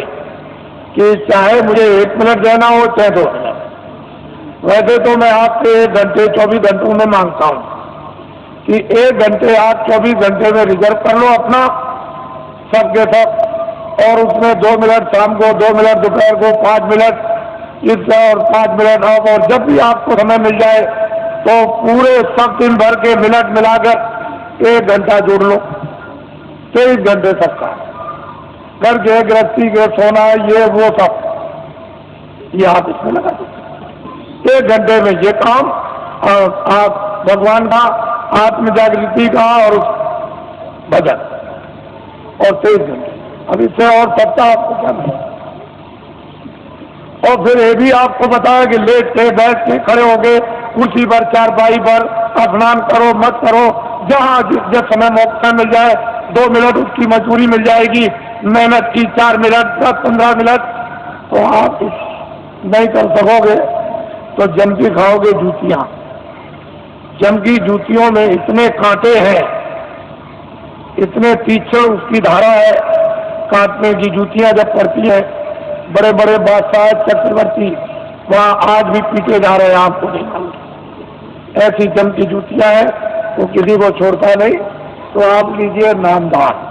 कि चाहे मुझे 1 मिनट देना हो चाहे 2 मिनट। वैसे तो मैं आपसे 1 घंटे 24 घंटों में मांगता हूँ कि 1 घंटे आप 24 घंटे में रिजर्व कर लो अपना सबके सब, और उसमें 2 मिनट शाम को, 2 मिनट दोपहर को, 5 मिनट इस और 5 मिनट अब, और जब भी आपको समय मिल जाए तो पूरे सब दिन भर के मिनट मिलाकर 1 घंटा जोड़ लो। 23 घंटे तक का घर के गृहस्थी के सोना ये वो सब ये आप इसमें लगा दो। 1 घंटे में ये काम आप भगवान का आत्म जागृति का और भजन, और 23 घंटे। अब इससे और सप्ताह आपको क्या मिले। और फिर ये भी आपको बताया कि लेट के बैठ के खड़े हो गए कुर्सी पर, चारपाई पर, स्नान करो मत करो, जहाँ जिस समय मौका मिल जाए 2 मिनट उसकी मजदूरी मिल जाएगी, मेहनत की 4 मिनट 10-15 मिनट, तो आप नहीं कर सकोगे तो जम के खाओगे जूतियां। जम की जूतियों में इतने कांटे हैं, इतने तीक्ष्ण उसकी धारा है, काटने की जूतियां जब पड़ती हैं, बड़े बड़े बादशाह चक्रवर्ती वहाँ आज भी पीटे जा रहे हैं, आपको नहीं मालूम। ऐसी जम की जूतियां हैं, वो किसी को छोड़ता नहीं। तो आप लीजिए नामदान,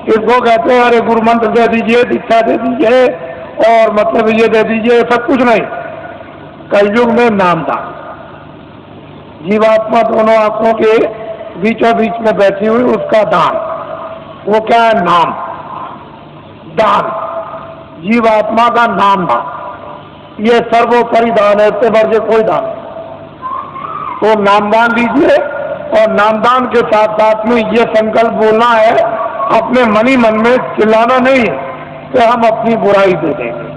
इसको कहते हैं अरे गुरु मंत्र दे दीजिए, दीक्षा दे दीजिए और मतलब ये दे दीजिए, सब कुछ नहीं। कलयुग में नामदान, जीवात्मा दोनों आंखों के बीचों बीच में बैठी हुई उसका दान, वो क्या है? नाम दान, जीवात्मा का नाम दान, ये सर्वोपरि दान है, इससे बढ़ के कोई दान नहीं। तो नामदान दीजिए, और नामदान के साथ साथ में ये संकल्प बोलना है अपने मन ही मन में, चिल्लाना नहीं कि हम अपनी बुराई दे देंगे।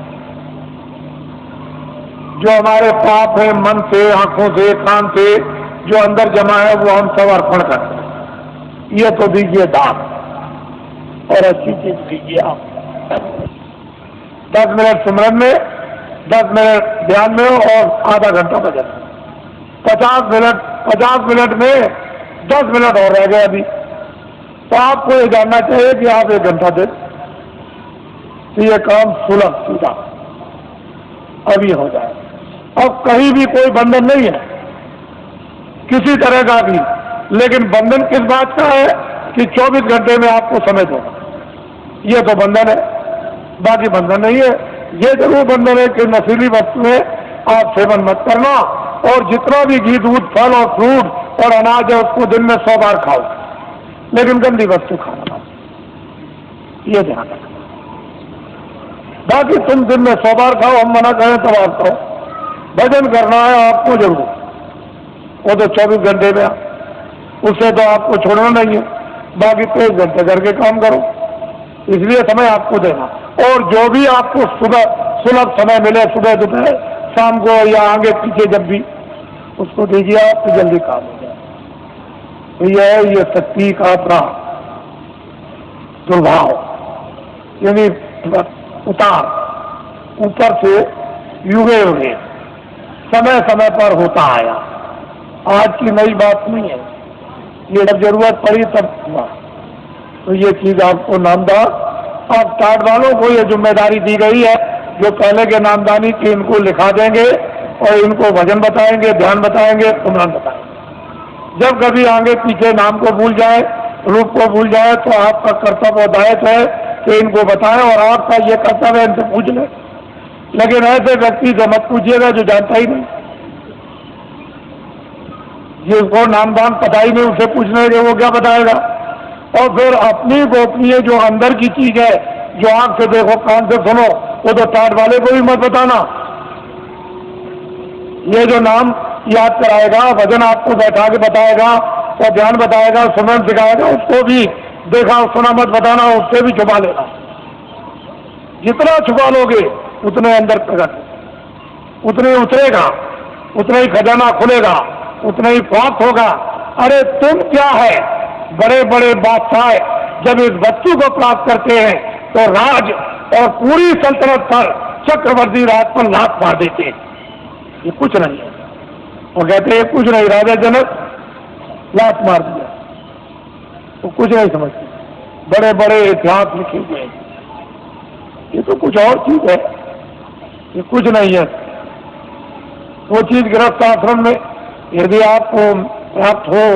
जो हमारे पाप है मन से, आंखों से, कान से जो अंदर जमा है वो हम सब अर्पण करते हैं। ये तो दीजिए दान, और अच्छी चीज दीजिए आप। 10 मिनट सिमरन में, 10 मिनट ध्यान में और आधा घंटा भजन। 50 मिनट में 10 मिनट और रह गए अभी, तो आपको ये जानना चाहिए कि आप 1 घंटा दें तो ये काम सुलभ सीधा अभी हो जाए। अब कहीं भी कोई बंधन नहीं है किसी तरह का भी, लेकिन बंधन किस बात का है कि 24 घंटे में आपको समय दो, ये तो बंधन है, बाकी बंधन नहीं है। ये जरूर बंधन है कि नशीली वस्तुएं आप सेवन मत करना, और जितना भी घी दूध फल और फ्रूट और अनाज है उसको दिन में 100 बार खाओ, लेकिन गंदी वस्तु खाना ये ध्यान रखना। बाकी तुम दिन में 100 बार खाओ, हम मना करें तब आप खाओ। भजन करना है आपको जरूर, वो तो 24 घंटे में, उससे तो आपको छोड़ना नहीं है। बाकी 23 घंटे करके काम करो, इसलिए समय आपको देना। और जो भी आपको सुबह सुलभ समय मिले, सुबह दोपहर शाम को या आगे पीछे जब भी, उसको दीजिए आप तो जल्दी काम हो जाए। तो ये शक्ति का दुर्भाव, यानी उतार ऊपर से युगे युगे समय समय पर होता आया, आज की नई बात नहीं है, ये जब जरूरत पड़ी तब हुआ। तो ये चीज आपको नामदान, अब कार्ड वालों को ये जिम्मेदारी दी गई है, जो पहले के नामदानी की इनको लिखा देंगे और इनको भजन बताएंगे, ध्यान बताएंगे, सुमरन बताएंगे। जब कभी आगे पीछे नाम को भूल जाए, रूप को भूल जाए, तो आपका कर्तव्य और दायित्व है कि इनको बताएं, और आपका ये कर्तव्य है इनसे पूछ लें। लेकिन ऐसे व्यक्ति से मत पूछिएगा जो जानता ही नहीं, जिसको नामदान पता ही नहीं, उसे पूछने के वो क्या बताएगा। और फिर अपनी गोपनीय जो अंदर की चीज है, जो आंख से देखो कान से सुनो, वो तो टाट वाले को भी मत बताना। ये जो नाम याद कराएगा, भजन आपको बैठा के बताएगा और ध्यान बताएगा, सुमन सिखाएगा, उसको भी देखा सुना मत बताना, उससे भी छुपा लेना। जितना छुपा लोगे उतने अंदर प्रकट, उतने उतरेगा, उतना ही खजाना खुलेगा, उतना ही प्राप्त होगा। अरे तुम क्या है, बड़े बड़े बादशाह जब इस वस्तु को प्राप्त करते हैं तो राज और पूरी सल्तनत पर चक्रवर्ती राज पर लात मार देते हैं, ये कुछ नहीं है। और कहते हैं कुछ नहीं, राजा जनक लात मार दिया, तो कुछ नहीं समझते। बड़े बड़े इतिहास लिखे हुए हैं, ये तो कुछ और चीज है, ये कुछ नहीं है। वो चीज गृहस्थ आश्रम में यदि आपको प्राप्त हो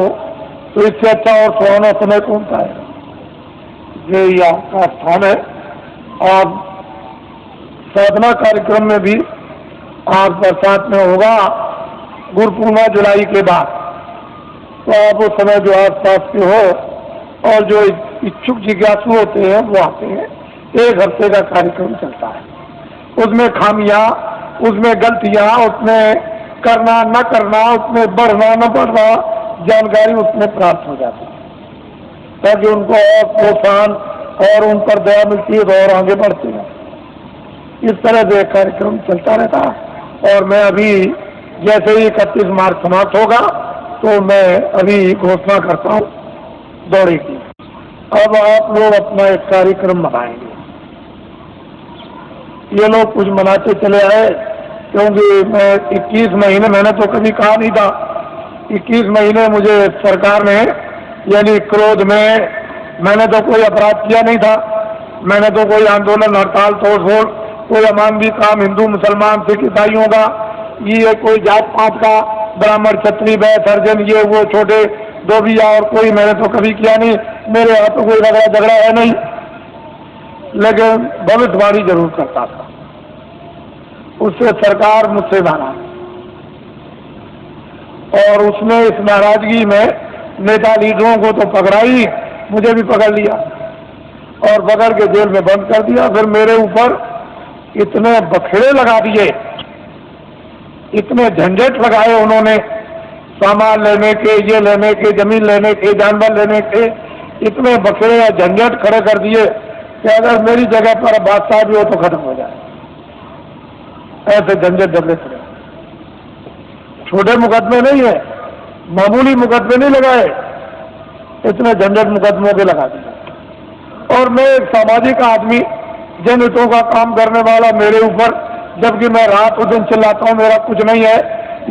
तो इससे अच्छा और सुहाना समय कौन सा है। ये आपका स्थान है। और साधना कार्यक्रम में भी आज बरसात में होगा, गुरु पूर्णिमा जुलाई के बाद, तो आप उस समय जो आस पास के हो और जो इच्छुक जिज्ञासु होते हैं वो आते हैं। 1 हफ्ते का कार्यक्रम चलता है, उसमें खामियां, उसमें गलतियां, उसमें करना न करना, उसमें बढ़ना न बढ़ना, जानकारी उसमें प्राप्त हो जाती है, ताकि उनको और प्रोत्साहन और उन पर दया मिलती है तो और आगे बढ़ते हैं। इस तरह से कार्यक्रम चलता रहता है। और मैं अभी जैसे ही 31 मार्च समाप्त होगा तो मैं अभी घोषणा करता हूँ दौरे की। अब आप लोग अपना एक कार्यक्रम मनाएंगे। ये लोग कुछ मनाते चले आए, क्योंकि मैं 21 महीने, मैंने तो कभी कहा नहीं था, 21 महीने मुझे सरकार ने, यानी क्रोध में, मैंने तो कोई अपराध किया नहीं था, मैंने तो कोई आंदोलन, हड़ताल, तोड़फोड़, कोई अमानवीय काम हिंदू मुसलमान सिख ईसाइयों का, ये कोई जात पात का, ब्राह्मण क्षत्रिय वैश्य हरिजन, ये वो छोटे धोबिया और कोई, मैंने तो कभी किया नहीं। मेरे यहाँ तो कोई झगड़ा है नहीं, लेकिन भविष्यवाणी जरूर करता था। उससे सरकार मुझसे नाराज, और उसने इस नाराजगी में नेता लीडरों को तो पकड़ा ही, मुझे भी पकड़ लिया और पकड़ के जेल में बंद कर दिया। फिर मेरे ऊपर इतने बखेड़े लगा दिए, इतने झंझट लगाए उन्होंने, सामान लेने के, ये लेने के, जमीन लेने के, जानवर लेने के, इतने बखेड़े या झंझट खड़े कर दिए कि अगर मेरी जगह पर बादशाह भी हो तो खत्म हो जाए। ऐसे झंझट झगड़े खड़े, छोटे मुकदमे नहीं है, मामूली मुकदमे नहीं लगाए, इतने झंझट मुकदमों के लगा दिए। और मैं एक सामाजिक आदमी, जनहितों का काम करने वाला, मेरे ऊपर, जबकि मैं रात दिन चिल्लाता हूँ मेरा कुछ नहीं है,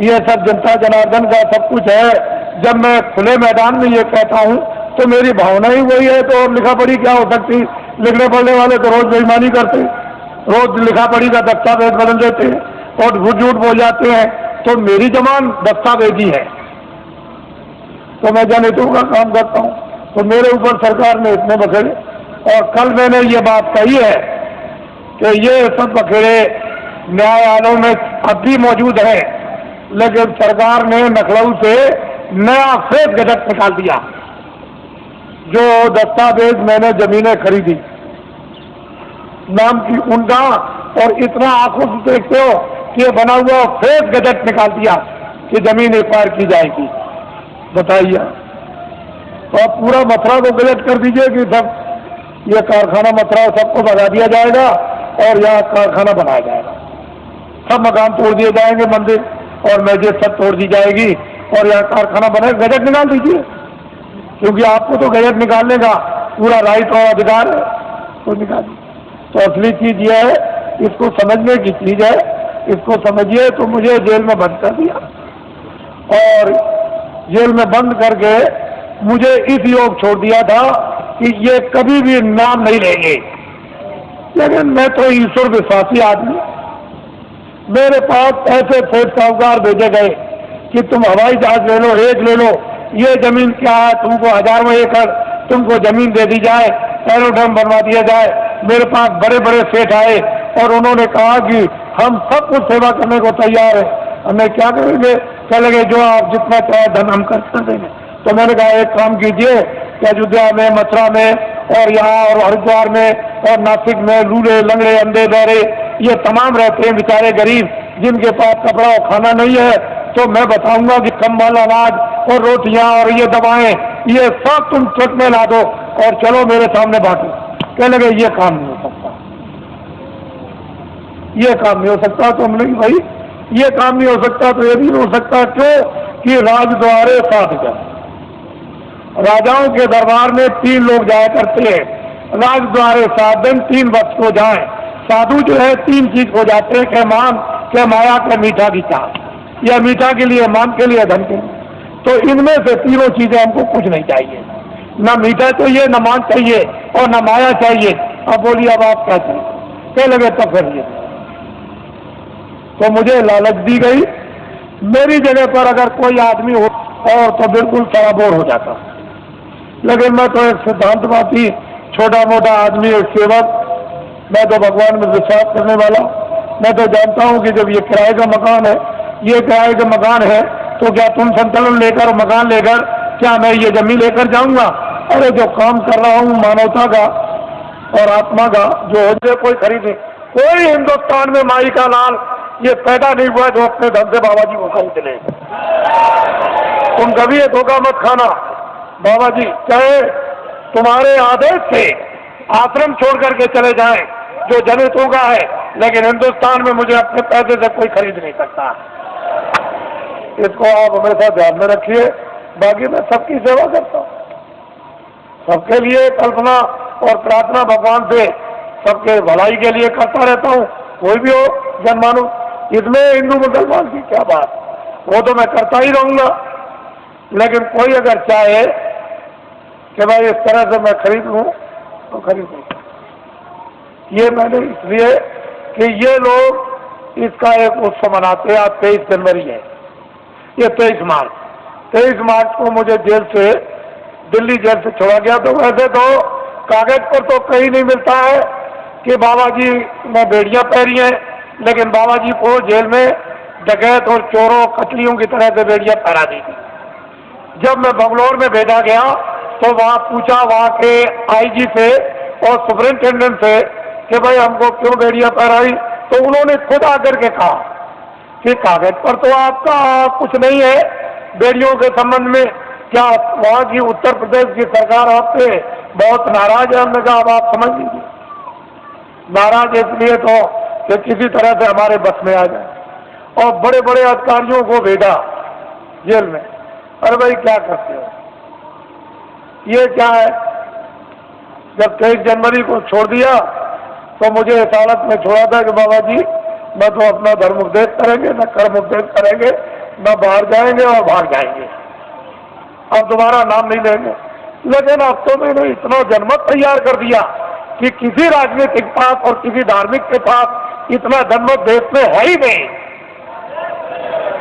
ये सब जनता जनार्दन का सब कुछ है। जब मैं खुले मैदान में ये कहता हूँ तो मेरी भावना ही वही है, तो और लिखा पढ़ी क्या हो सकती। लिखने पढ़ने वाले तो रोज बेईमानी करते, रोज लिखा पढ़ी का दस्तावेज बदल देते हैं और झूठ झूठ बोल जाते हैं। तो मेरी जबान दस्तावेजी है, तो मैं जनहितों का काम करता हूँ, तो मेरे ऊपर सरकार ने इतने बखेड़े। और कल मैंने ये बात कही है कि ये सब बखेड़े न्यायालयों में अब भी मौजूद है, लेकिन सरकार ने लखनऊ से नया फेक गजट निकाल दिया। जो दस्तावेज मैंने जमीनें खरीदी नाम की उनका, और इतना आंखों से देखते हो कि ये बना हुआ फेक गजट निकाल दिया कि जमीन एक्वायर की जाएगी। बताइए, तो आप पूरा मथुरा को गजट कर दीजिए कि सब ये कारखाना मथुरा सबको बना दिया जाएगा और यहाँ कारखाना बनाया जाएगा, सब मकान तोड़ दिए जाएंगे, मंदिर और मस्जिद सब तोड़ दी जाएगी और यहाँ कारखाना बने। गजट निकाल दीजिए, क्योंकि आपको तो गजट निकालने का पूरा राइट और अधिकार है, तो निकालिए। तो असली चीज ये है, इसको समझने की चीज है, इसको समझिए। तो मुझे जेल में बंद कर दिया और जेल में बंद करके मुझे इस योग छोड़ दिया था कि ये कभी भी नाम नहीं लेंगे। लेकिन मैं तो ईश्वर विश्वासी आदमी, मेरे पास ऐसे सेठ साहूकार भेजे गए कि तुम हवाई जहाज ले लो, रेत ले लो, ये जमीन क्या है, तुमको हजारों एकड़ तुमको जमीन दे दी जाए, एरोड्रम बनवा दिया जाए। मेरे पास बड़े बड़े सेठ आए और उन्होंने कहा कि हम सब कुछ सेवा करने को तैयार है, हमें क्या करेंगे, कह लगे जो आप जितना चाहे धन हम कर देंगे। तो मैंने कहा एक काम कीजिए कि अयोध्या में, मथुरा में और यहाँ और हरिद्वार में और नासिक में लूले लंगड़े अंधे बहरे ये तमाम रहते हैं बेचारे गरीब, जिनके पास कपड़ा और खाना नहीं है, तो मैं बताऊंगा कि कंबल, अनाज और रोटियां और ये दवाएं, ये सब तुम ट्रक में ला दो और चलो मेरे सामने बांटो। कहने लगे ये काम नहीं हो सकता, ये काम नहीं हो सकता। तो हमने कहा भाई ये काम नहीं हो सकता तो ये भी नहीं हो सकता। क्यों कि राजद्वारे साध जन, राजाओं के दरबार में 3 लोग जाया करते हैं। राजद्वारे साधन 3 वक्त को जाए। साधु जो है 3 चीज हो जाते हैं, क्या मान, क्या माया, क्या मीठा की चाह। या मीठा के लिए, मान के लिए, धन के लिए। तो इनमें से तीनों चीजें हमको कुछ नहीं चाहिए, ना मीठा चाहिए, न मान चाहिए और न माया चाहिए। अब बोलिए अब आप क्या चाहिए? कह लगे तो फिर ये तो मुझे लालच दी गई। मेरी जगह पर अगर कोई आदमी हो और तो बिल्कुल सराबोर हो जाता, लेकिन मैं तो एक सिद्धांतवादी, छोटा मोटा आदमी, एक सेवक, मैं तो भगवान में विश्वास करने वाला। मैं तो जानता हूं कि जब ये किराए का मकान है, ये किराए का मकान है, तो क्या तुम संतुलन लेकर, मकान लेकर, क्या मैं ये जमीन लेकर जाऊंगा? अरे जो काम कर रहा हूं मानवता का और आत्मा का, जो हो जाए कोई खरीदे। कोई हिंदुस्तान में माई का लाल ये पैदा नहीं हुआ जो अपने धन से बाबा जी को खरीद ले। तुम कभी ये धोखा मत खाना। बाबा जी चाहे तुम्हारे आदेश से आश्रम छोड़ करके चले जाएं, जो जनितों का है, लेकिन हिंदुस्तान में मुझे अपने पैसे से कोई खरीद नहीं सकता। इसको आप हमेशा ध्यान में रखिए। बाकी मैं सबकी सेवा करता हूँ, सबके लिए कल्पना और प्रार्थना भगवान से सबके भलाई के लिए करता रहता हूँ। कोई भी हो जनमानुष, इसमें हिंदू मुसलमान की क्या बात, वो तो मैं करता ही रहूंगा। लेकिन कोई अगर चाहे कि भाई इस तरह से मैं खरीद लूं तो खरीद लूं। ये मैंने इसलिए कि ये लोग इसका एक उत्सव मनाते हैं। आज 23 जनवरी है, ये 23 मार्च को मुझे जेल से, दिल्ली जेल से छोड़ा गया। तो वैसे तो कागज पर तो कहीं नहीं मिलता है कि बाबा जी ने बेड़ियां पहनी हैं, लेकिन बाबा जी को जेल में डकैत और चोरों, कतलियों की तरह से बेड़ियां पहरा दी थी। जब मैं बंगलौर में भेजा गया तो वहां पूछा वहां के आईजी से और सुपरिंटेंडेंट से कि भाई हमको क्यों बेड़ियां पहराई, तो उन्होंने खुद आकर के कहा कि कागज पर तो आपका कुछ नहीं है बेड़ियों के संबंध में, क्या वहां की उत्तर प्रदेश की सरकार आपसे बहुत नाराज है? हमने कहा अब आप समझ लीजिए, नाराज इसलिए तो कि किसी तरह से हमारे बस में आ जाए। और बड़े बड़े अधिकारियों को भेजा जेल में। अरे भाई क्या करते हो, ये क्या है? जब 23 जनवरी को छोड़ दिया तो मुझे इस हालत में छोड़ा था कि बाबा जी न तो अपना धर्म उपदेश करेंगे, न कर्म उपदेश करेंगे, न बाहर जाएंगे और भाग जाएंगे, अब दोबारा नाम नहीं लेंगे। लेकिन अब तो मैंने इतना जनमत तैयार कर दिया कि किसी राजनीतिक पास और किसी धार्मिक के पास इतना जनमत देश में है ही नहीं,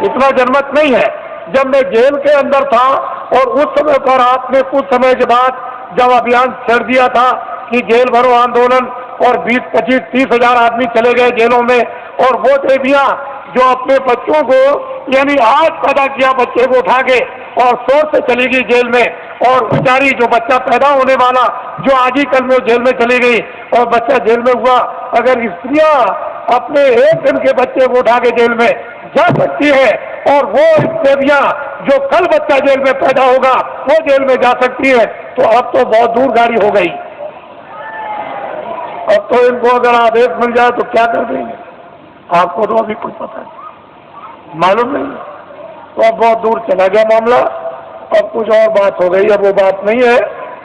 इतना जनमत नहीं है। जब मैं जेल के अंदर था और उस समय पर आपने कुछ समय के बाद जब अभियान छेड़ दिया था कि जेल भरो आंदोलन, और 20, 25, 30 हजार आदमी चले गए जेलों में, और वो देवियां जो अपने बच्चों को, यानी आज पैदा किया बच्चे को उठा के और शोर से चली गई जेल में, और बेचारी जो बच्चा पैदा होने वाला जो आज ही कल में जेल में चली गई और बच्चा जेल में हुआ। अगर स्त्रियां अपने 1 दिन के बच्चे को उठा के जेल में जा सकती है और वो देवियां जो कल बच्चा जेल में पैदा होगा वो जेल में जा सकती है, तो अब तो बहुत दूर गाड़ी हो गई। अब तो इनको अगर आदेश मिल जाए तो क्या कर देंगे, आपको तो अभी कुछ पता है, मालूम नहीं है। तो अब बहुत दूर चला गया मामला, अब कुछ और बात हो गई। अब वो बात नहीं है,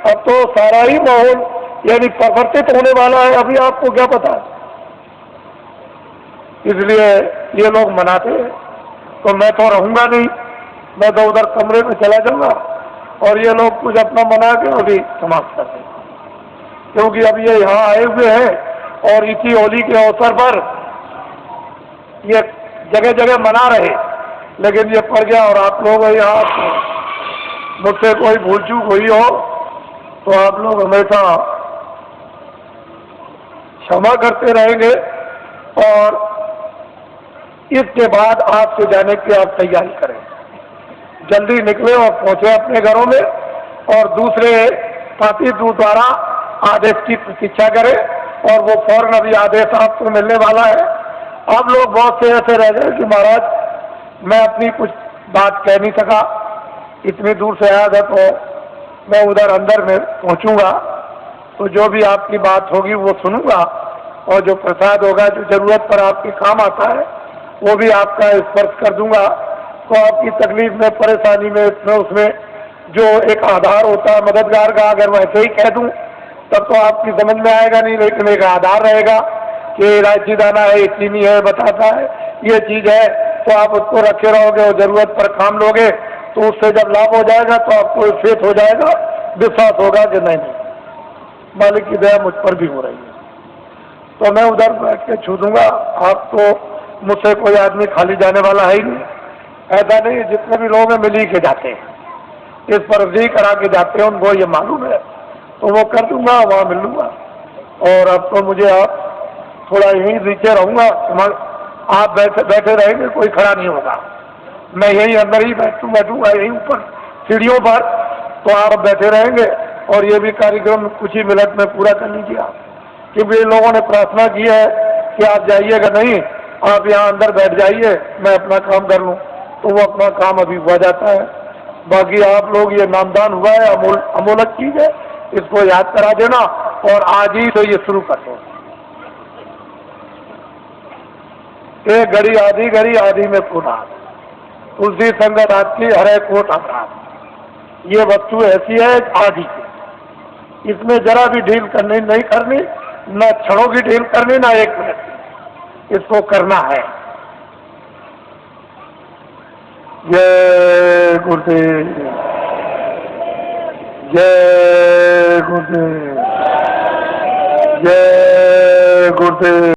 अब तो सारा ही माहौल यानी परिवर्तित होने वाला है, अभी आपको क्या पता है। इसलिए ये लोग मनाते हैं, तो मैं तो रहूंगा नहीं, मैं तो उधर कमरे में चला जाऊंगा और ये लोग कुछ अपना मना के अभी समाप्त कर देंगे। क्योंकि अब ये यहाँ आए हुए हैं और इसी होली के अवसर पर ये जगह जगह मना रहे, लेकिन ये पड़ गया। और आप लोग यहाँ मुझसे कोई भूल चूक हुई हो तो आप लोग हमेशा क्षमा करते रहेंगे। और इसके बाद आपसे जाने की आप तैयारी करें, जल्दी निकले और पहुंचे अपने घरों में, और दूसरे पार्टी द्वारा आदेश की प्रतीक्षा करें, और वो फौरन अभी आदेश आपको मिलने वाला है। अब लोग बहुत से ऐसे रह गए कि महाराज मैं अपनी कुछ बात कह नहीं सका, इतनी दूर से आया था, तो मैं उधर अंदर में पहुंचूंगा तो जो भी आपकी बात होगी वो सुनूंगा, और जो प्रसाद होगा जो जरूरत पर आपके काम आता है वो भी आपका स्पर्श कर दूंगा। तो आपकी तकलीफ में, परेशानी में, उसमें जो एक आधार होता है मददगार का, अगर वैसे ही कह दूं तब तो आपकी समझ में आएगा नहीं, लेकिन एक आधार रहेगा कि इलायची दाना है, चीनी है, बताता है, ये चीज है, तो आप उसको रखे रहोगे और जरूरत पर काम लोगे तो उससे जब लाभ हो जाएगा तो आपको फेथ हो जाएगा, विश्वास होगा कि नहीं मालिक की दया मुझ पर भी हो रही है। तो मैं उधर बैठ के छू दूंगा। आप तो मुझसे कोई आदमी खाली जाने वाला है ही नहीं, ऐसा नहीं, जितने भी लोग हैं मिल ही के जाते हैं, इस पर अर्जी करा के जाते हैं, उनको ये मालूम है, तो वो कर दूंगा, वहाँ मिल लूंगा। और अब तो मुझे आप थोड़ा यहीं नीचे रहूंगा, आप बैठे रहेंगे, कोई खड़ा नहीं होगा, मैं यहीं अंदर ही बैठूंगा यहीं ऊपर सीढ़ियों पर, तो आप बैठे रहेंगे और ये भी कार्यक्रम कुछ ही मिनट में पूरा कर लीजिए आप, क्योंकि इन लोगों ने प्रार्थना की है कि आप जाइएगा नहीं, आप यहाँ अंदर बैठ जाइए, मैं अपना काम कर लूँ, तो वो अपना काम अभी हुआ जाता है। बाकी आप लोग, ये नामदान हुआ है, अमोलक चीज है, इसको याद करा देना और आज ही तो ये शुरू कर दो। एक घड़ी आधी में पूरा तुलसी संगत आपकी हरे कोट अपराध, ये वस्तु ऐसी है आदि की, इसमें जरा भी ढील करनी नहीं करनी, न क्षणों की ढील करनी, ना एक मिनट की, इसको करना है। जय गुरुदेव, जय गुरुदेव, जय गुरुदेव।